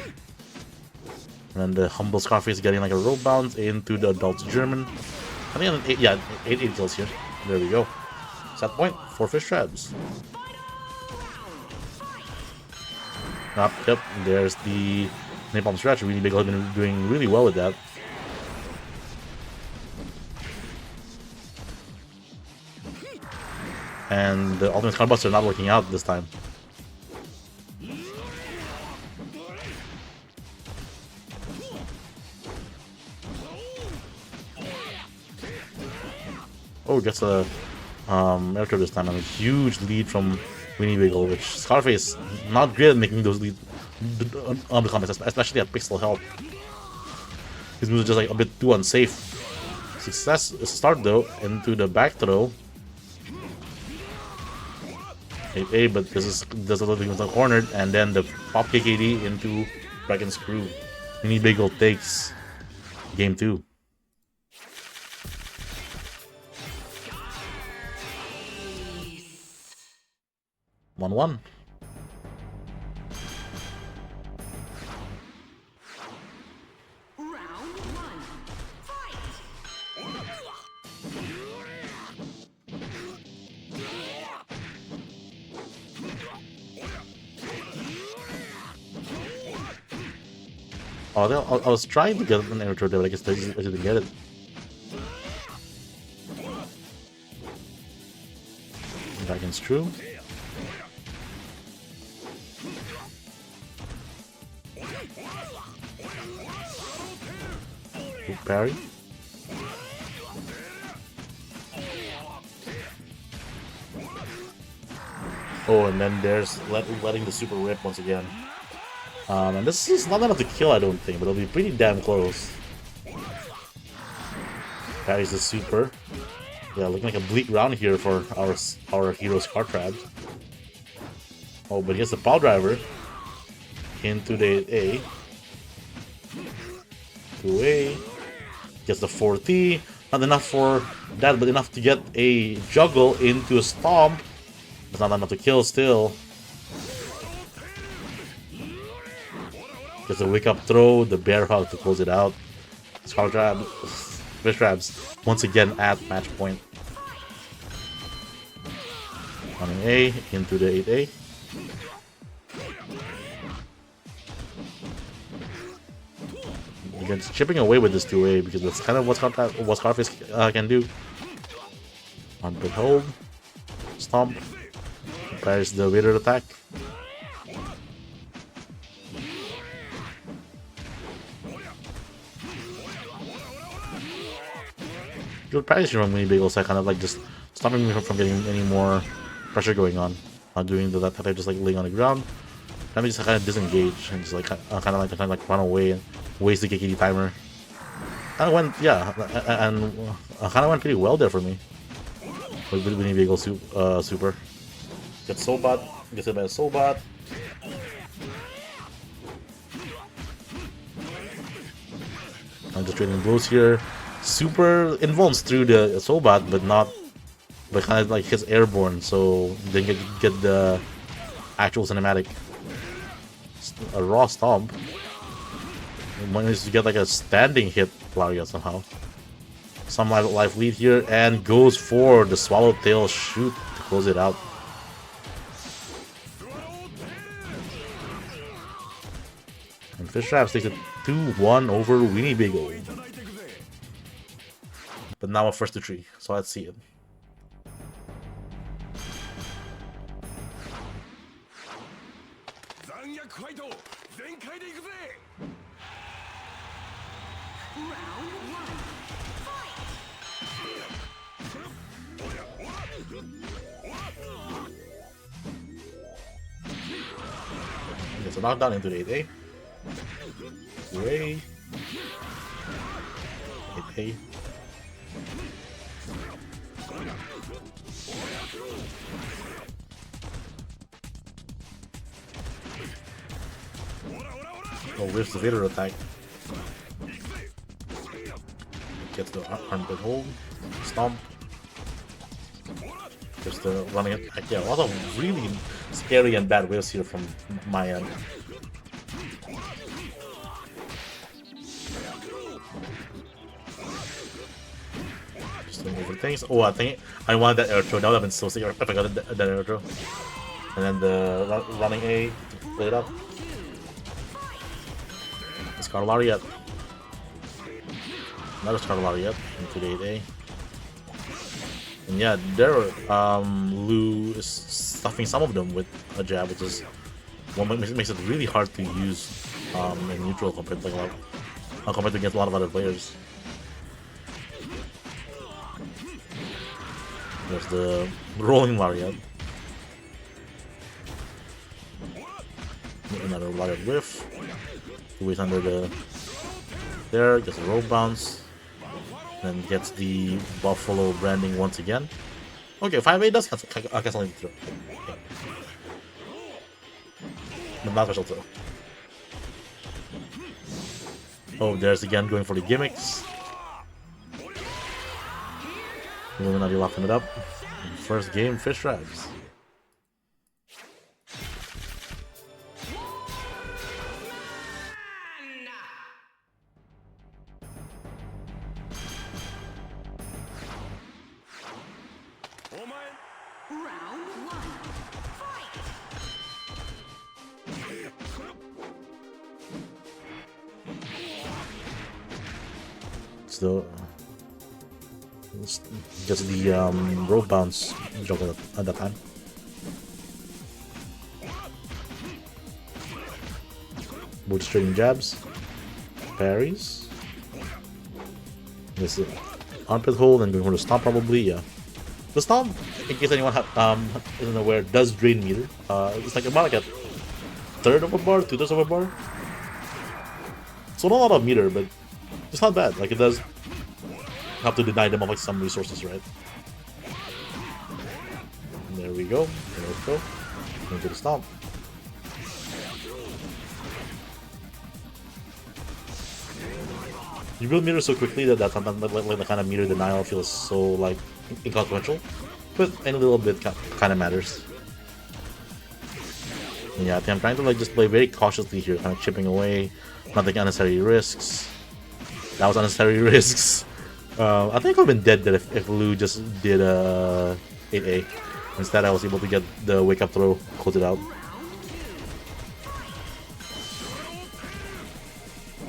And then the humble Scarface getting like a roll bounce into the adult German. I think yeah, 8 kills here. There we go. Set point for fishtrabs. Yep, there's the napalm stretch. weeniebagel has been doing really well with that. And the ultimate Scarbuster not working out this time. Oh, gets a air throw this time, and a huge lead from weeniebagel, which Scarface not great at making those leads on the comments, especially at pixel health. His moves are just like a bit too unsafe. Success start though into the back throw. 8A, but there's a little thing cornered, and then the pop KKD into Dragon Screw. weeniebagel takes game 2. One. Oh, I was trying to get an air throw there, but I guess I didn't get it. Dragon Screw. Parry. Oh, and then there's letting the super rip once again. And this is not enough to kill, I don't think, but it'll be pretty damn close. Parries the super. Yeah, looking like a bleak round here for our hero Scarface. Oh, but he has the power driver into the 8A. 2A. Gets the 4T. Not enough for that, but enough to get a juggle into a stomp. It's not enough to kill still. Gets a wake up throw, the bear hug to close it out. fishtrabs once again at match point. Running A into the 8A. It's chipping away with this 2A because that's kind of what Scarface can do. On the hold, stomp, parries the weighted attack. Good practice from weeniebagel, so I kind of like just stopping me from getting any more pressure going on. Not doing that type, just like laying on the ground. Let me just kind of disengage and just like kind of like run away and waste the KKD timer. Kind of went, yeah, and kind of went pretty well there for me. With weeniebagel super. Gets Soulbot, gets hit by a Soulbot. I'm just trading blows here. Super invulns through the Soulbot, but kind of like hits airborne, so they get the actual cinematic. A raw stomp. Manages to get like a standing hit Lariat somehow. Some life lead here and goes for the swallowtail shoot to close it out. And fishtrabs takes it 2-1 over weeniebagel. But now a first to 3, so let's see it. Gets a knockdown into the 8A. 2A. 8A. Oh, whiffs the Vader attack. Gets the armpit hold. Stomp. Just the running attack. Yeah, a lot of really scary and bad whiffs here from my end. Just doing over things. Oh, I think I wanted that air throw. That would have been so sick if I got that air throw. And then the running A to play it up. Scar Lariat. Another Scar Lariat into the 8A. And yeah, there Lu is stuffing some of them with a jab, which is what makes it really hard to use in neutral compared to against a lot of other players. There's the rolling Lariat. Another Lariat whiff. Waits under the there, gets a rope bounce, then gets the Buffalo branding once again. Okay, 5A does cancel the throw. Okay. But not special throw. Oh, there's again going for the gimmicks. Minaudi locking it up. First game, fishtrabs. Just the rope bounce jump at that time. Both straight jabs, parries. This is armpit hold and going for the stomp probably. Yeah, the stomp, in case anyone isn't aware, does drain meter. It's like about like a third of a bar, 2/3 of a bar. So not a lot of meter, but it's not bad. Like it does have to deny them of like some resources, right? And there we go. There we go. Into the stomp. You build meter so quickly that sometimes like the kind of meter denial feels so like inconsequential, but in a little bit kind of matters. And yeah, I think I'm trying to like just play very cautiously here, kind of chipping away, not taking unnecessary risks. That was unnecessary risks. I think I would have been dead if Lu just did 8A. Instead, I was able to get the wake up throw, close it out.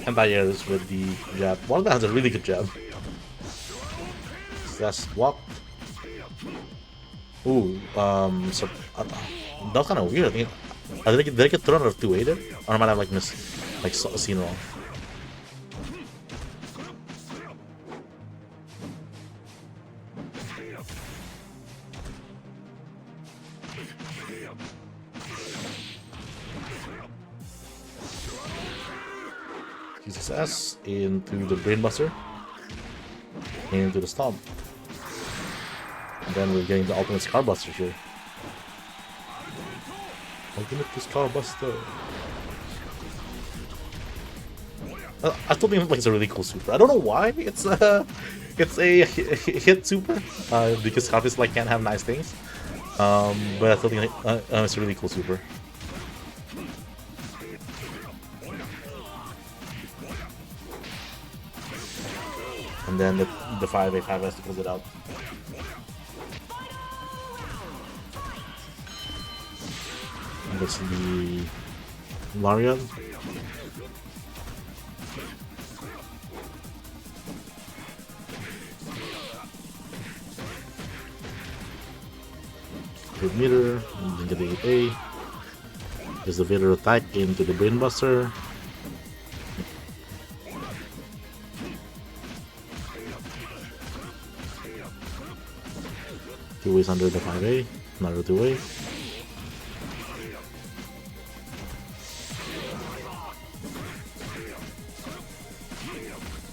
anti-airs with the jab. Warsman has a really good jab. That's swap. Ooh, so that was kind of weird. Did I get thrown out of 2A there? Or I might have like seen wrong. Jesus S into the brainbuster, into the stomp. And then we're getting the ultimate Scarbuster here. Ultimate Scarbuster. I still think like it's a really cool super. I don't know why it's a hit super because Scarface like can't have nice things. But I still think it's a really cool super. And then the 5A 5S to close it out. And that's the Lariat. Good meter, and then get the 8A. There's the Vader attack into the Brainbuster. Two ways under the 5A, another 2-way.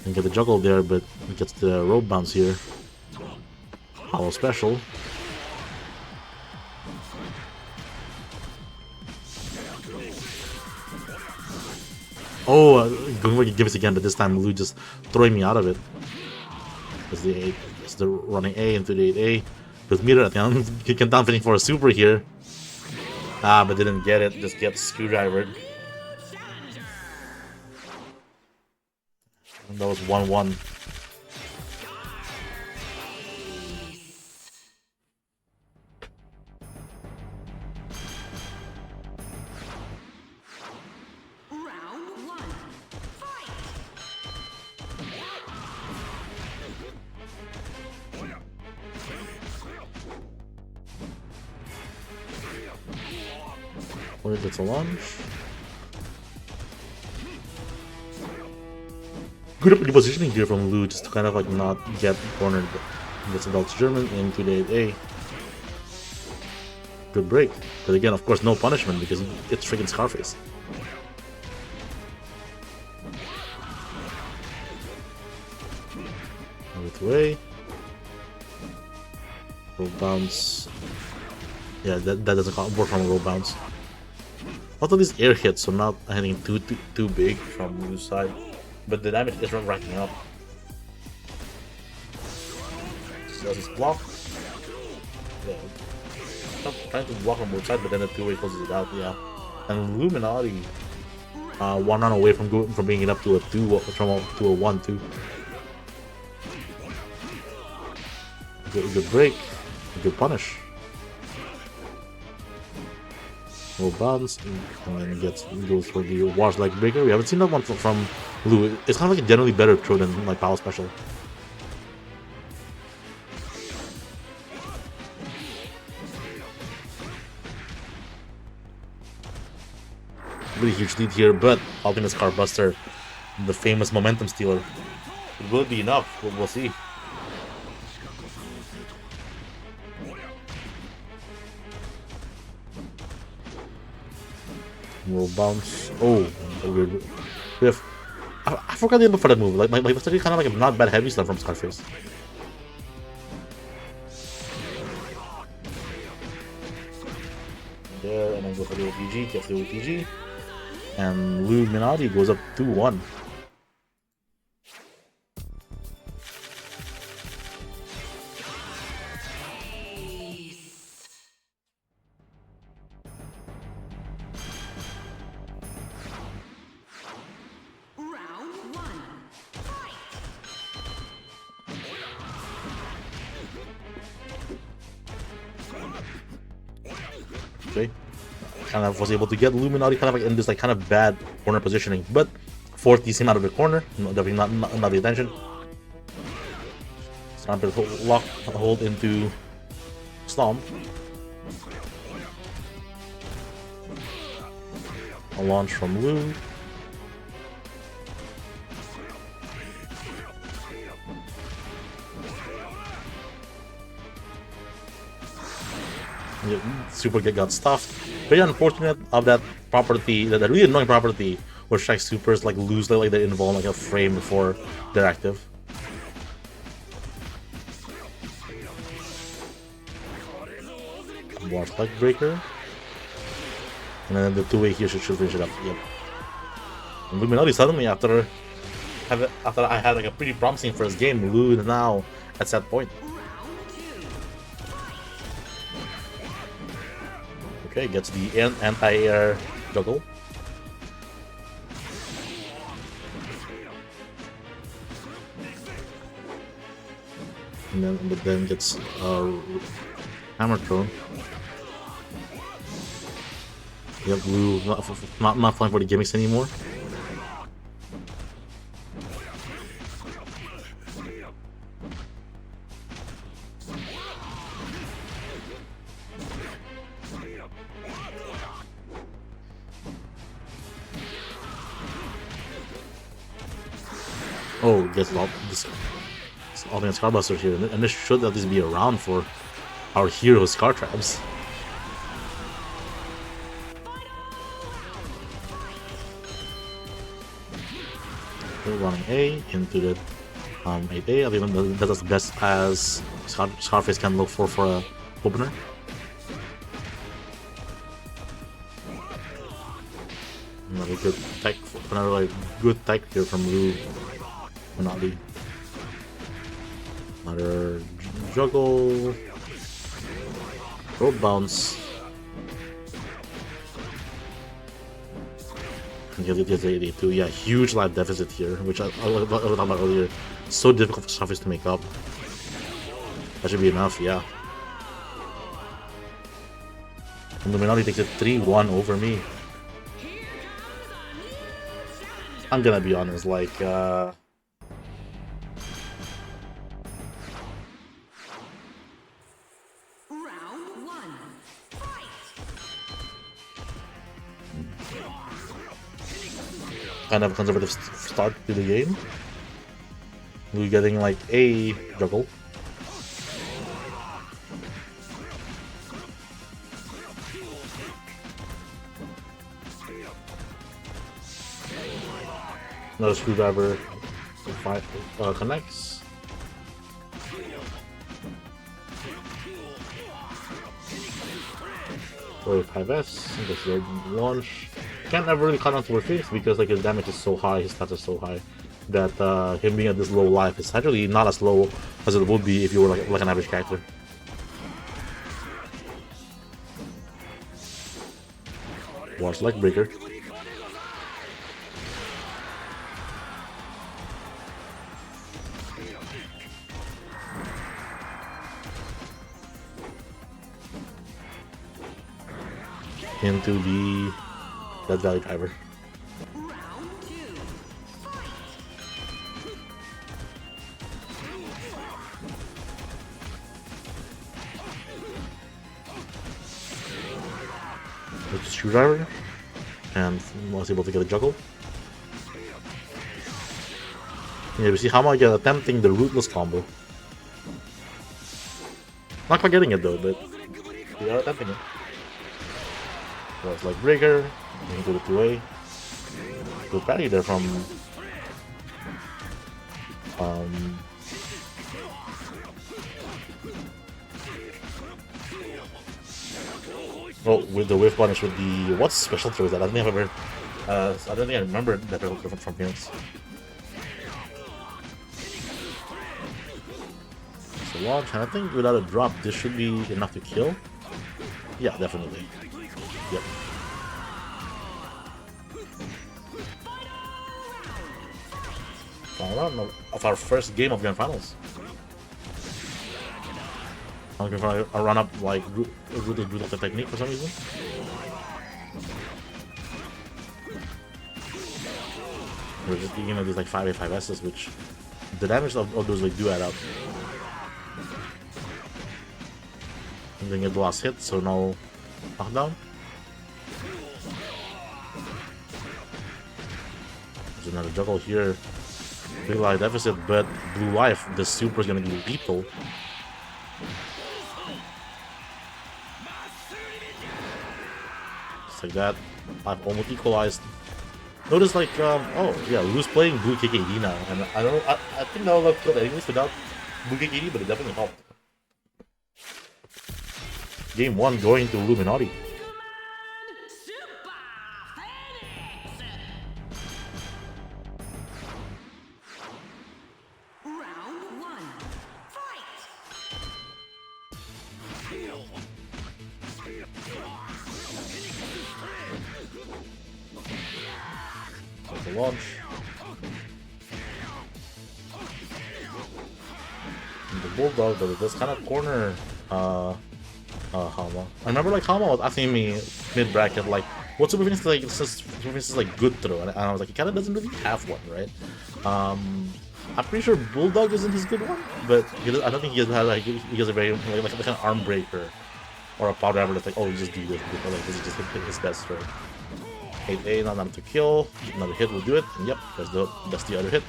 And get the juggle there, but it gets the rope bounce here. Hollow special. Oh, going to give us again, but this time Lou just throwing me out of it. It's the 8. It's the running A into the 8A. With meter at the end, he can down finish for a super here. Ah, but didn't get it. Just get screwdrivered. And that was 1-1. Or if it's a launch. Good positioning here from Lou just to kind of like not get cornered. Gets adults German into the 8A. Good break. But again, of course, no punishment because it's freaking Scarface. Another 2A. Roll bounce. Yeah, that doesn't work from a roll bounce. Lot of these air hits, so not anything too big from Lou's side, but the damage is racking up. So that's his block. Yeah. I'm trying to block on both sides, but then the 2-way closes it out. Yeah, and Minaudi, 1 run away from bringing it up to a 2 to a 1-2. Good break, good punish. Roll bounce, and then goes for the Wars like breaker. We haven't seen that one from Lou. It's kind of like a generally better throw than like power special. Really huge lead here, but ultimate Scarbuster, the famous momentum stealer. Will it be enough? We'll see. Roll bounce. Oh, weird. I forgot the name for that move. Like that's actually kind of like a not bad heavy stuff from Scarface. There, and then go for the OPG, gets the OPG. And Lou Minaudi goes up 2-1. Okay, kind of was able to get Minaudi kind of like in this like kind of bad corner positioning, but 4Ts him out of the corner. No, definitely not the attention. Stomp lock hold into Stomp. A launch from Lu. Super got stuffed. Very unfortunate of that property, that really annoying property where strike supers like lose like they involve like a frame before they're active. Watch leg breaker. And then the two-way here should finish it up. Yep. And Minaudi suddenly after I had like a pretty promising first game, Lu now at that point. Okay, gets the anti-air juggle. And then gets hammer thrown. Yep, Lu not flying for the gimmicks anymore. Oh, gets this alternate Scarbuster here, and this should at least be around for our hero Scarface. Running A into the 8A. I think that's as best as Scarface can look for a opener. Another good tech, another like good tech here from Lu. Minaudi. Another juggle. Road bounce. And he gets the 82. Yeah, huge life deficit here, which I was talking about earlier. So difficult for Scarface to make up. That should be enough, yeah. And Minaudi takes it 3-1 over me. I'm gonna be honest, like, kind of conservative start to the game. We're getting like a juggle. Another screwdriver connects. Or 5S, gets the launch. Can't ever really cut onto her face because like his damage is so high, his stats are so high that him being at this low life is actually not as low as it would be if you were like an average character. Watch leg breaker. Into the Death Valley driver. With the screwdriver, and was able to get a juggle. Yeah, we see how much attempting the rootless combo. Not quite getting it though, but we are attempting it. Was like breaker. Into the 2A. Good parry there from oh, with the whiff punish with the what special throw is that? I don't think I've ever I don't think I remember that from Phoenix. So launch, and I think without a drop this should be enough to kill. Yeah, definitely. Yep. Final round of our first game of Grand Finals. I'm looking for a run up like rooted technique for some reason. We're just taking these like 5A5Ss, which the damage of those like do add up. And then get the last hit, so no knockdown. There's another juggle here. Big life deficit, but blue life, the super is gonna be lethal. Just like that. Life almost equalized. Notice like oh yeah, Lou's playing blue KKD now, and I think that would have killed anyways without blue KKD, but it definitely helped. Game 1 going to Minaudi. The launch. And the bulldog, but it does kind of corner Hamma. I remember like Hamma was asking me mid bracket like, what super finish like is like good throw, and I was like, he kind of doesn't really have one, right? I'm pretty sure bulldog isn't his good one, but I don't think he has like he has a very like an arm breaker or a power driver that's like, oh, you just do this, but like this is just his best throw. 8A, not enough to kill. Another hit will do it. And yep, that's the other hit.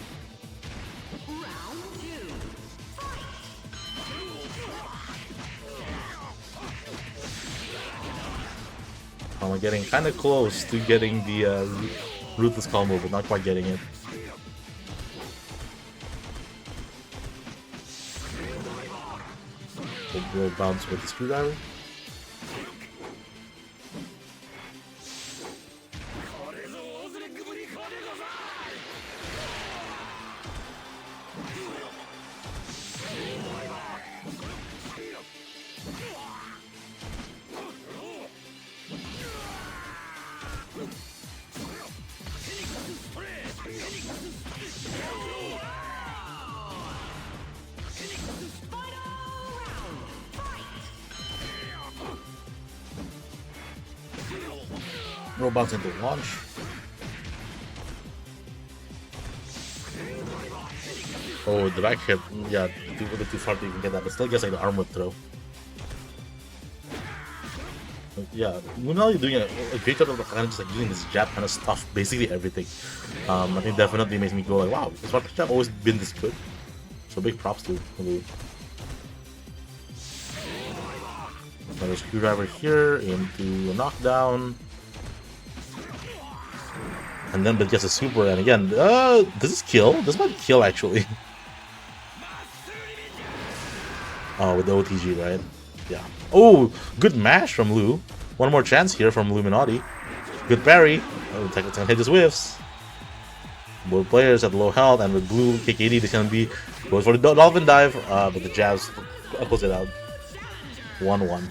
I'm getting kind of close to getting the ruthless combo, but not quite getting it. We'll bounce with the screwdriver. Robots into launch. Oh, the back hit. Yeah, a bit too far to even get that, but still gets like the armor throw. Yeah, Minaudi doing a great job of kind of just like using this jab kind of stuff, basically everything. I think definitely makes me go like, wow, this Spartan jab always been this good. So big props to Lu. Another screwdriver here into a knockdown. And then but gets a super, and again, does this kill? This might kill actually. Oh, with the OTG, right? Yeah. Oh, good mash from Lu. One more chance here from Minaudi. Good parry. Oh, it's gonna hit his whiffs. Both players at low health, and with blue KKD, this can be goes for the dolphin dive, but the jabs pulls it out. 1-1.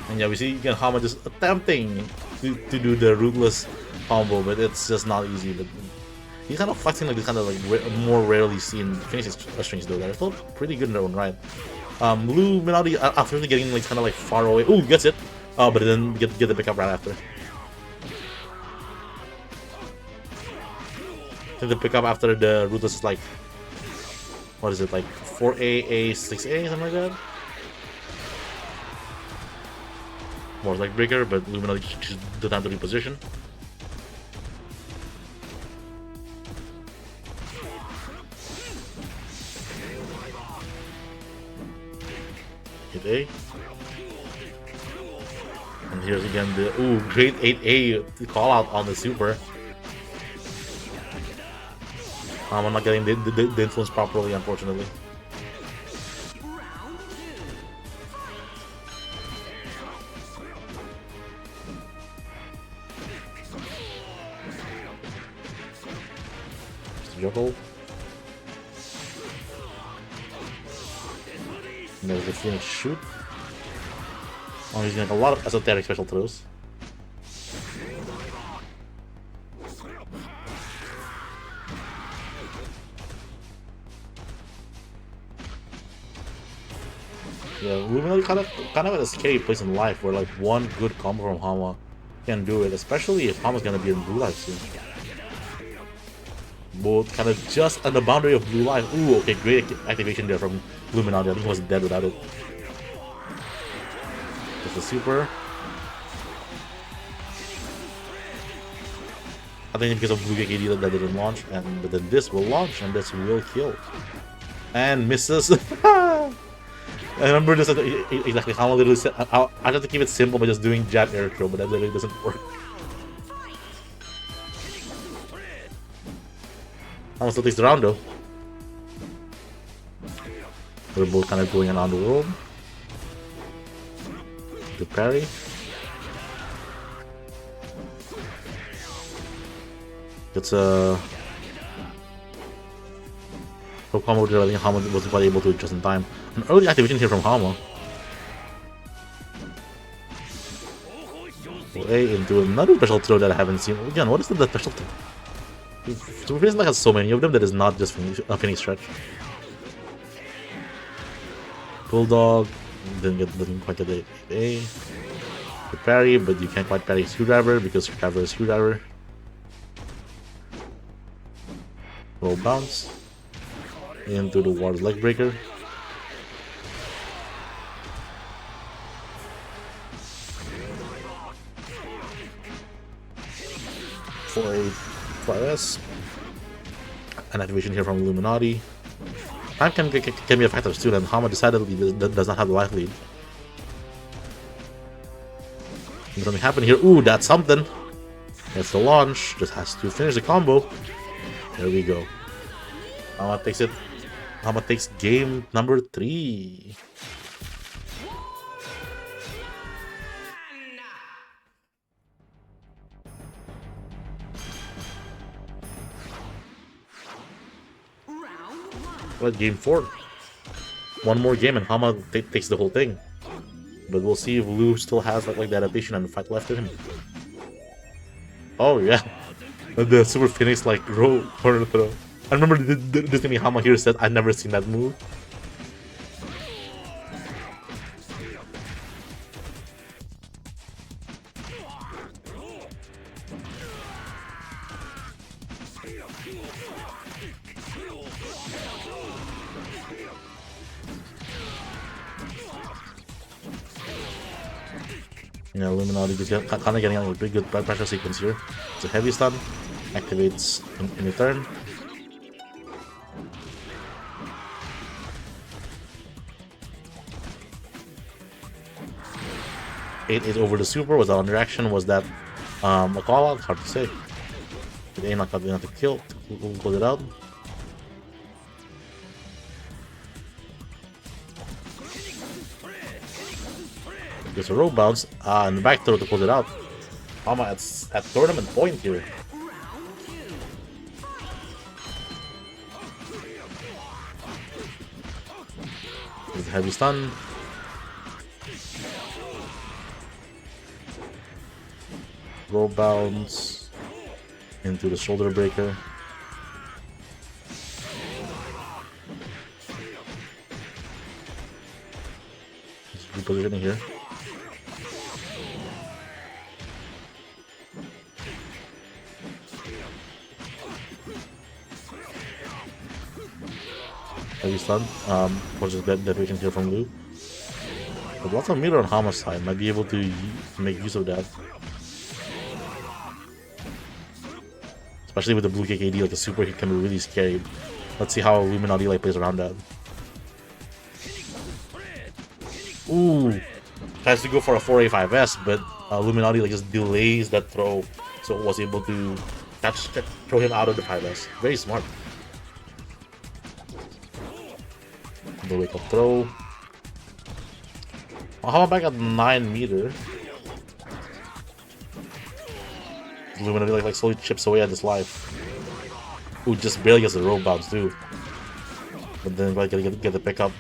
And yeah, we see again Hamma just attempting to do the ruthless combo, but it's just not easy. But he's kind of flexing like this kind of like more rarely seen finishes strings though. They're still pretty good in their own right. Lu Minaudi after getting like kind of like far away. Ooh, gets it. But then get the pickup right after. I think the pickup after the ruthless is like, what is it, like 4A, 6A, something like that. More like breaker, but Minaudi chooses the time to reposition. Hit A. And here's again the great 8A call out on the super. I'm not getting the influence properly, unfortunately. Juggle. And there's the Phoenix shoot. Oh, he's getting a lot of esoteric special throws. Yeah, Luminati kind of at a scary place in life where like one good combo from Hamma can do it, especially if Hamma's gonna be in blue life soon. Both kind of just on the boundary of blue life. Ooh, okay, great activation there from Luminati. I think he was dead without it. Just a super. I think because of blue KD that didn't launch, but then this will launch and this will kill. And misses. I remember this exactly how I literally said. I have to keep it simple by just doing jab air throw, but that literally doesn't work. Hamma still takes the round though. We're both kind of going around the world. Good parry. It's a combo there. I think Hamma wasn't quite able to just in time. An early activation here from Hamma. A into another special throw that I haven't seen. Again, what is the special throw? Super Phoenix like has so many of them that is not just a Phoenix stretch. Bulldog didn't quite get the A. Good parry, but you can't quite parry Screwdriver because Screwdriver is Screwdriver. Roll bounce into the Ward's leg breaker. For a 5S. An activation here from Illuminati. Time can be a factor too, and Hamma decidedly does not have the life lead. Something happened here. Ooh, that's something. That's the launch. Just has to finish the combo. There we go. Hamma takes it. Hamma takes game number 3. What, game 4? One more game and Hamma takes the whole thing. But we'll see if Lu still has like the adaptation and the fight left in him. Oh yeah, the Super Phoenix like corner throw. I remember this thing Hamma here said I'd never seen that move. You know, Illuminati is kind of getting a pretty good pressure sequence here. It's a heavy stun, activates in return. It is over the super. Was that on reaction? Was that a call out? Hard to say. Did A not got enough to kill to close it out? There's a rope bounce, and the back throw to close it out. Hamma at tournament point here. There's a heavy stun. Rope bounce into the shoulder breaker. Just repositioning here. Heavy stun. Or just detonation here from Lu. But lots of meter on Hamma's side. Might be able to make use of that. Especially with the blue KKD, like the super hit can be really scary. Let's see how Illuminati like plays around that. Ooh, tries to go for a 4A5S, but Illuminati like just delays that throw, so it was able to throw him out of the 5S. Very smart. The wake up throw. Hamma back at 9 meter. Illuminati like slowly chips away at this life. Ooh, just barely gets the rope bounce too. But then like get the pickup.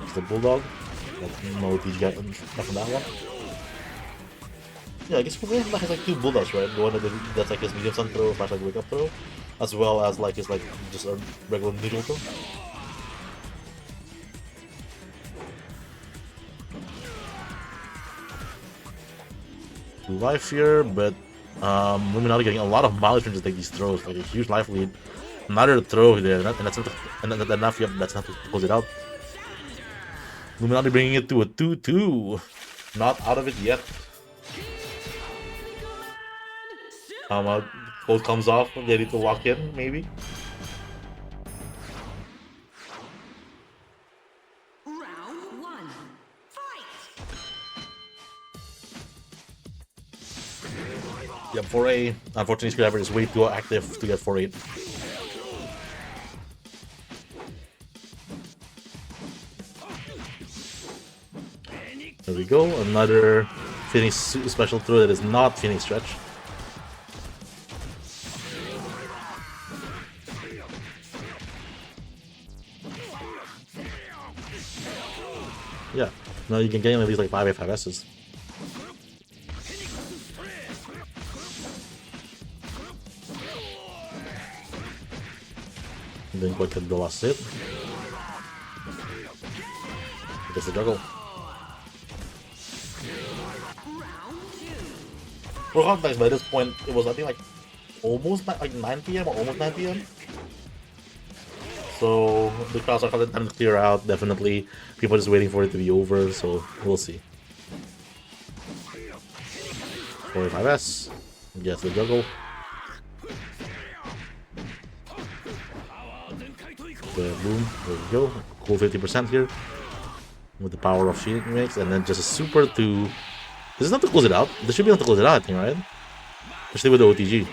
It's the bulldog. No TG guy left on that one. Yeah, I guess Prison has like 2 bulldogs, right? The one that's like his medium sun throw / like wake up throw, as well as like his like just a regular neutral throw. Life here, but Minaudi getting a lot of mileage from just like these throws, like a huge life lead. Another throw there, and that's enough. Yep, that's enough to close it out. Minaudi bringing it to a 2-2. Not out of it yet. Ult comes off, ready to lock in, maybe. Round 1. Fight. Yep, 4A. Unfortunately, Screwdriver is way too active to get 4-8. There we go. Another Phoenix special throw that is not Phoenix stretch. Yeah, now you can get him at least like 5A, 5Ss. Didn't quite get the last hit. Gets the juggle. For context, by this point, it was I think like almost like 9 PM or almost 9 PM. So the crowds are starting to clear out, definitely. People are just waiting for it to be over, so we'll see. 45S. Gets the juggle. Boom, there we go. Cool 50% here. With the power of Shield Mix, and then just a super to... This is not to close it out. This should be enough to close it out, I think, right? Especially with the OTG.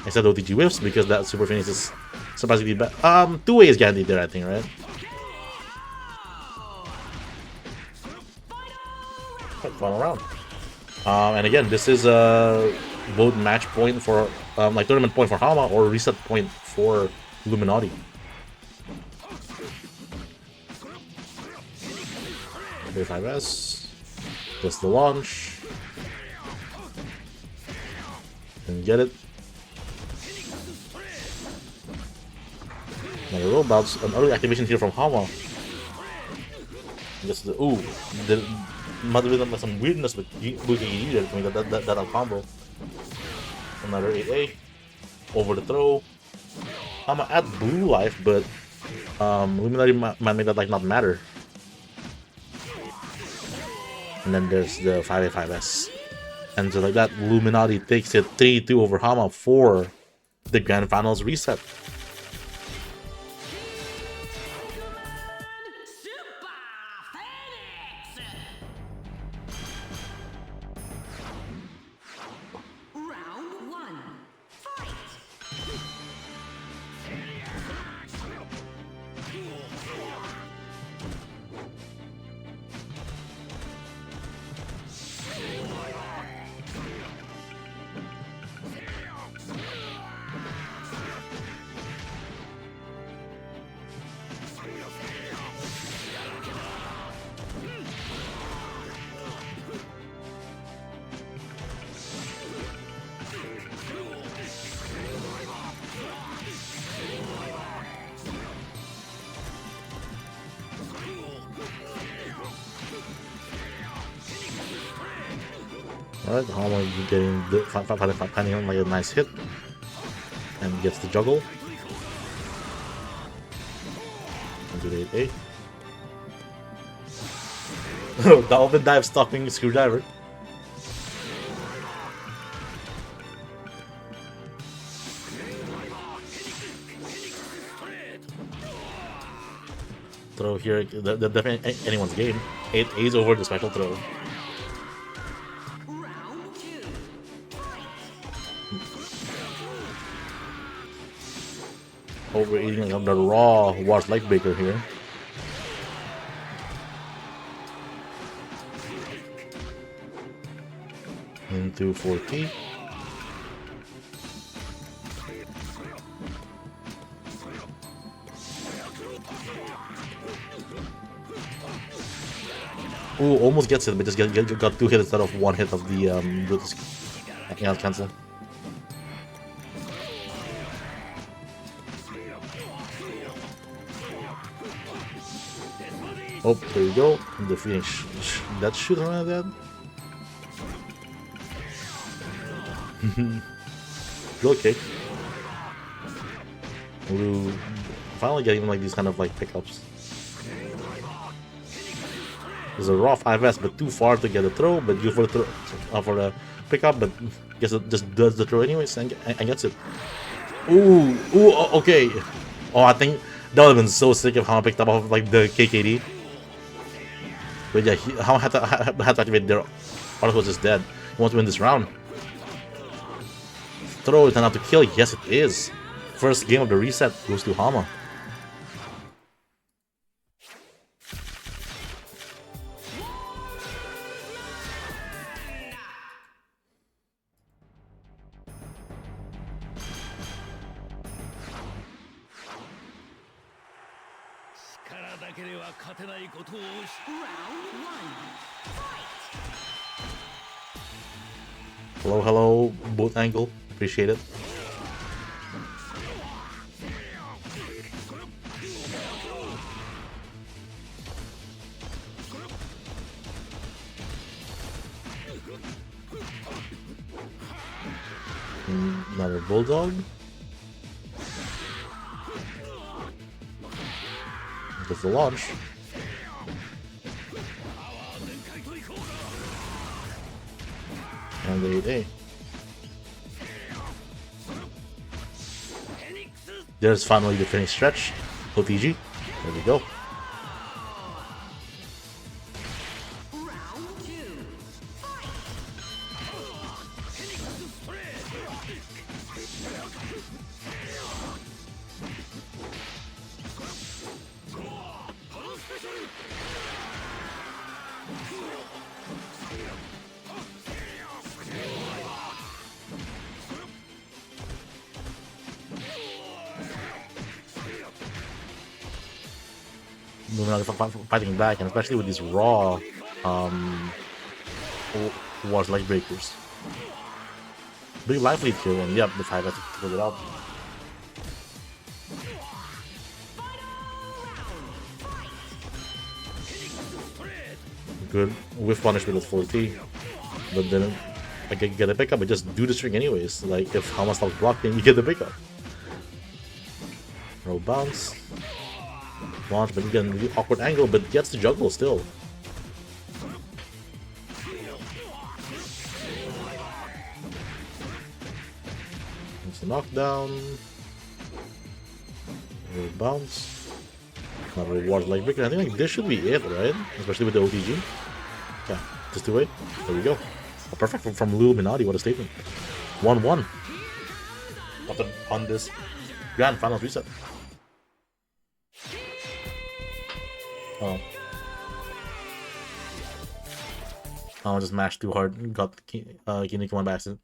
I said OTG whiffs because that Super Phoenix is surprisingly bad. 2-way is guaranteed there, I think, right? Quite final round. And again, this is both match point for, like tournament point for Hamma or reset point for Minaudi. Okay, 5S. Just the launch. And get it. Another roll bounce, an early activation here from Hamma. Just the might have been some weirdness with booking there to me that combo. Another 8A over the throw. Hamma at blue life, but Luminary might make that like not matter. And then there's the 5A 5S. And so like that, Minaudi takes it 3-2 over Hamma for the Grand Finals reset. Alright, Hamma getting finding him like a nice hit. And gets the juggle. Into the 8A. The open dive stopping Screwdriver. Throw here, definitely anyone's game. 8A's over the special throw. Overeating of the raw Wars Light Baker here. Into 4T. Ooh, almost gets it, but just got 2 hits instead of 1 hit of the yeah, cancel. Oh, there you go. The finish. That shoot around that. Good kick. Ooh, finally getting like these kind of like pickups. There's a raw 5S, but too far to get a throw. But you for the throw, for the pickup, but guess it just does the throw anyways and gets it. Ooh, okay. Oh, I think that would have been so sick if Hamma picked up off like the KKD. But yeah, Hamma had to activate their Arthur was just dead. He wants to win this round. Throw it enough to kill. Yes, it is. First game of the reset goes to Hamma. Hello, hello, both angle. Appreciate it. Another bulldog. That's the launch. And the 8A. There's finally the finish stretch. OTG. There we go. Fighting back, and especially with these raw Wars leg breakers. Big life lead here, and yep, the 5 has to pull it out. Good whiff punishment with 4T, but then I get a pickup, but just do the string anyways. Like if Hamma stops blocking, you get the pickup. Roll bounce. Launch, but again, really awkward angle, but gets the juggle still. It's a knockdown. Little bounce. Not reward like breaker. I think like this should be it, right? Especially with the OTG. Yeah, just do it. There we go. Oh, perfect from Lil Minaudi. What a statement. 1-1. On this grand finals reset. Oh. I just mashed too hard. Got Kinnikuman by accident.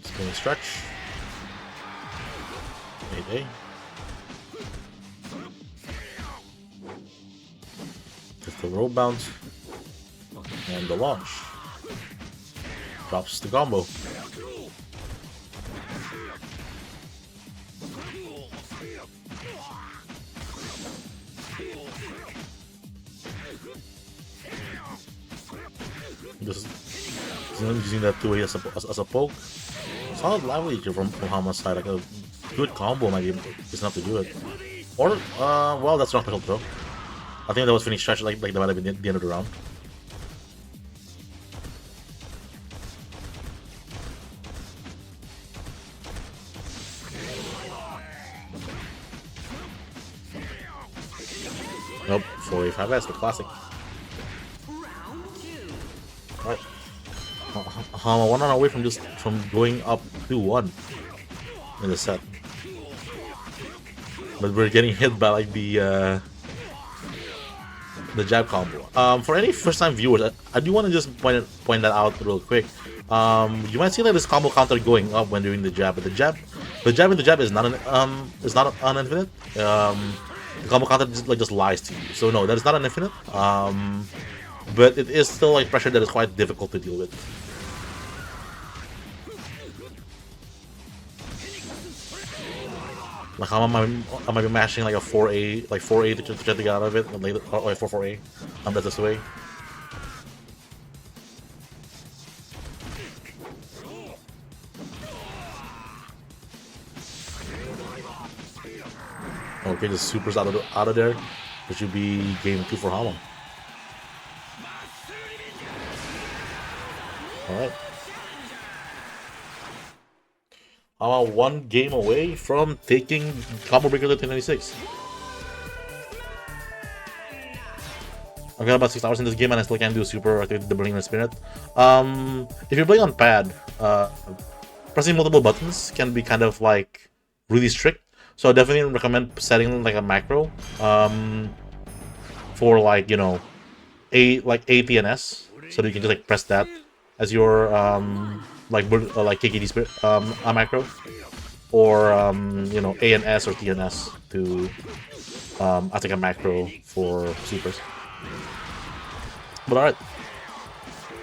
Spin stretch. 8A. Just the roll bounce. And the launch. Drops the combo. Just using that 2A as a poke. Solid lively from Hamma's side. Like a good combo might be enough to do it. Or well, that's not special throw. I think that was finished stretch like that might have been the end of the round. Nope, 4A 5S, the classic. Hamma 1 run away from going up 2-1 in the set. But we're getting hit by like the jab combo. For any first-time viewers, I do want to just point that out real quick. You might see like this combo counter going up when doing the jab, but the jab in the jab is not an infinite. The combo counter just lies to you. So no, that is not an infinite. But it is still like pressure that is quite difficult to deal with. Like how am I be mashing like a 4A, to try to get out of it, or like 4-4A. That's this way. Okay, the super's out of there. It should be game 2 for Hamma. Alright. Hamma 1 game away from taking combo breaker to 1096. I've got about 6 hours in this game and I still can't do super or the Burning Spirit. If you're playing on pad, pressing multiple buttons can be kind of like really strict. So I definitely recommend setting like a macro for like, you know, A TNS, so that you can just like press that as your like KKD spirit macro, or you know, A and S or TNS to as like a macro for supers. But alright,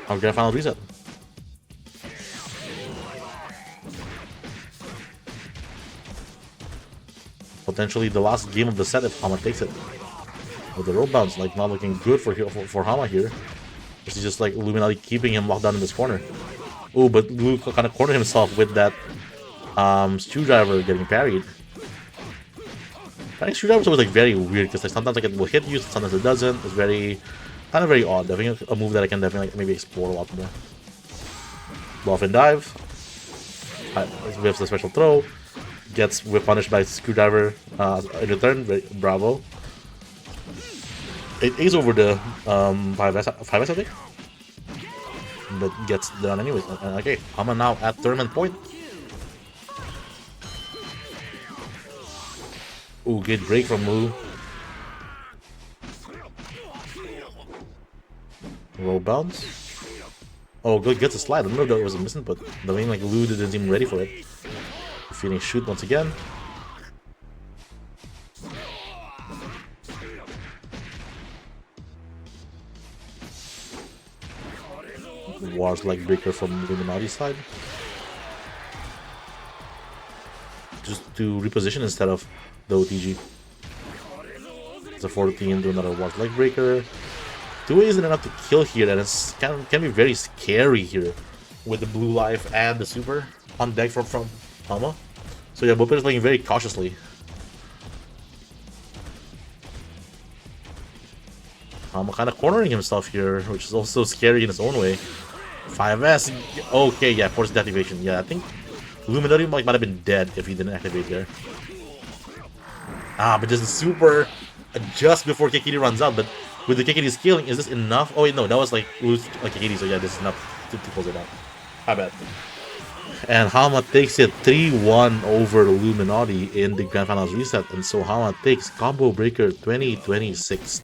I'll get a final reset. Potentially the last game of the set if Hamma takes it. With the rope bounce, like not looking good for Hamma here. This is just like Minaudi keeping him locked down in this corner. Oh, but Lu kind of cornered himself with that screwdriver getting parried. Parrying screwdriver is always like very weird because like sometimes like it will hit you, sometimes it doesn't. It's kind of very odd. Definitely a move that I can definitely like maybe explore a lot more. Dolphin dive. Whips the special throw. Gets whip punished by screwdriver in return. Bravo. It is over the 5S, I think, but gets done anyways. Okay, Hamma now at tournament point. Ooh, good break from Lu. Roll bounce. Oh, good, gets a slide. I don't know if that was a missing, but the main like Lu didn't seem ready for it. Feeling shoot once again. Wars leg breaker from the Minaudi side. Just to reposition instead of the OTG. It's a 14, do another Wars leg breaker. 2 isn't enough to kill here, and it can be very scary here with the blue life and the super on deck from Hamma. So yeah, both players playing very cautiously. Hamma kind of cornering himself here, which is also scary in its own way. 5S. Okay, yeah, forced deactivation. Yeah, I think Minaudi might have been dead if he didn't activate there. But just the super just before KKD runs out. But with the KKD scaling, is this enough? Oh wait, no, that was like lose like KKD. So yeah, this is enough to close it out. I bet. And Hamma takes it 3-1 over Minaudi in the Grand Finals reset, and so Hamma takes Combo Breaker 2026.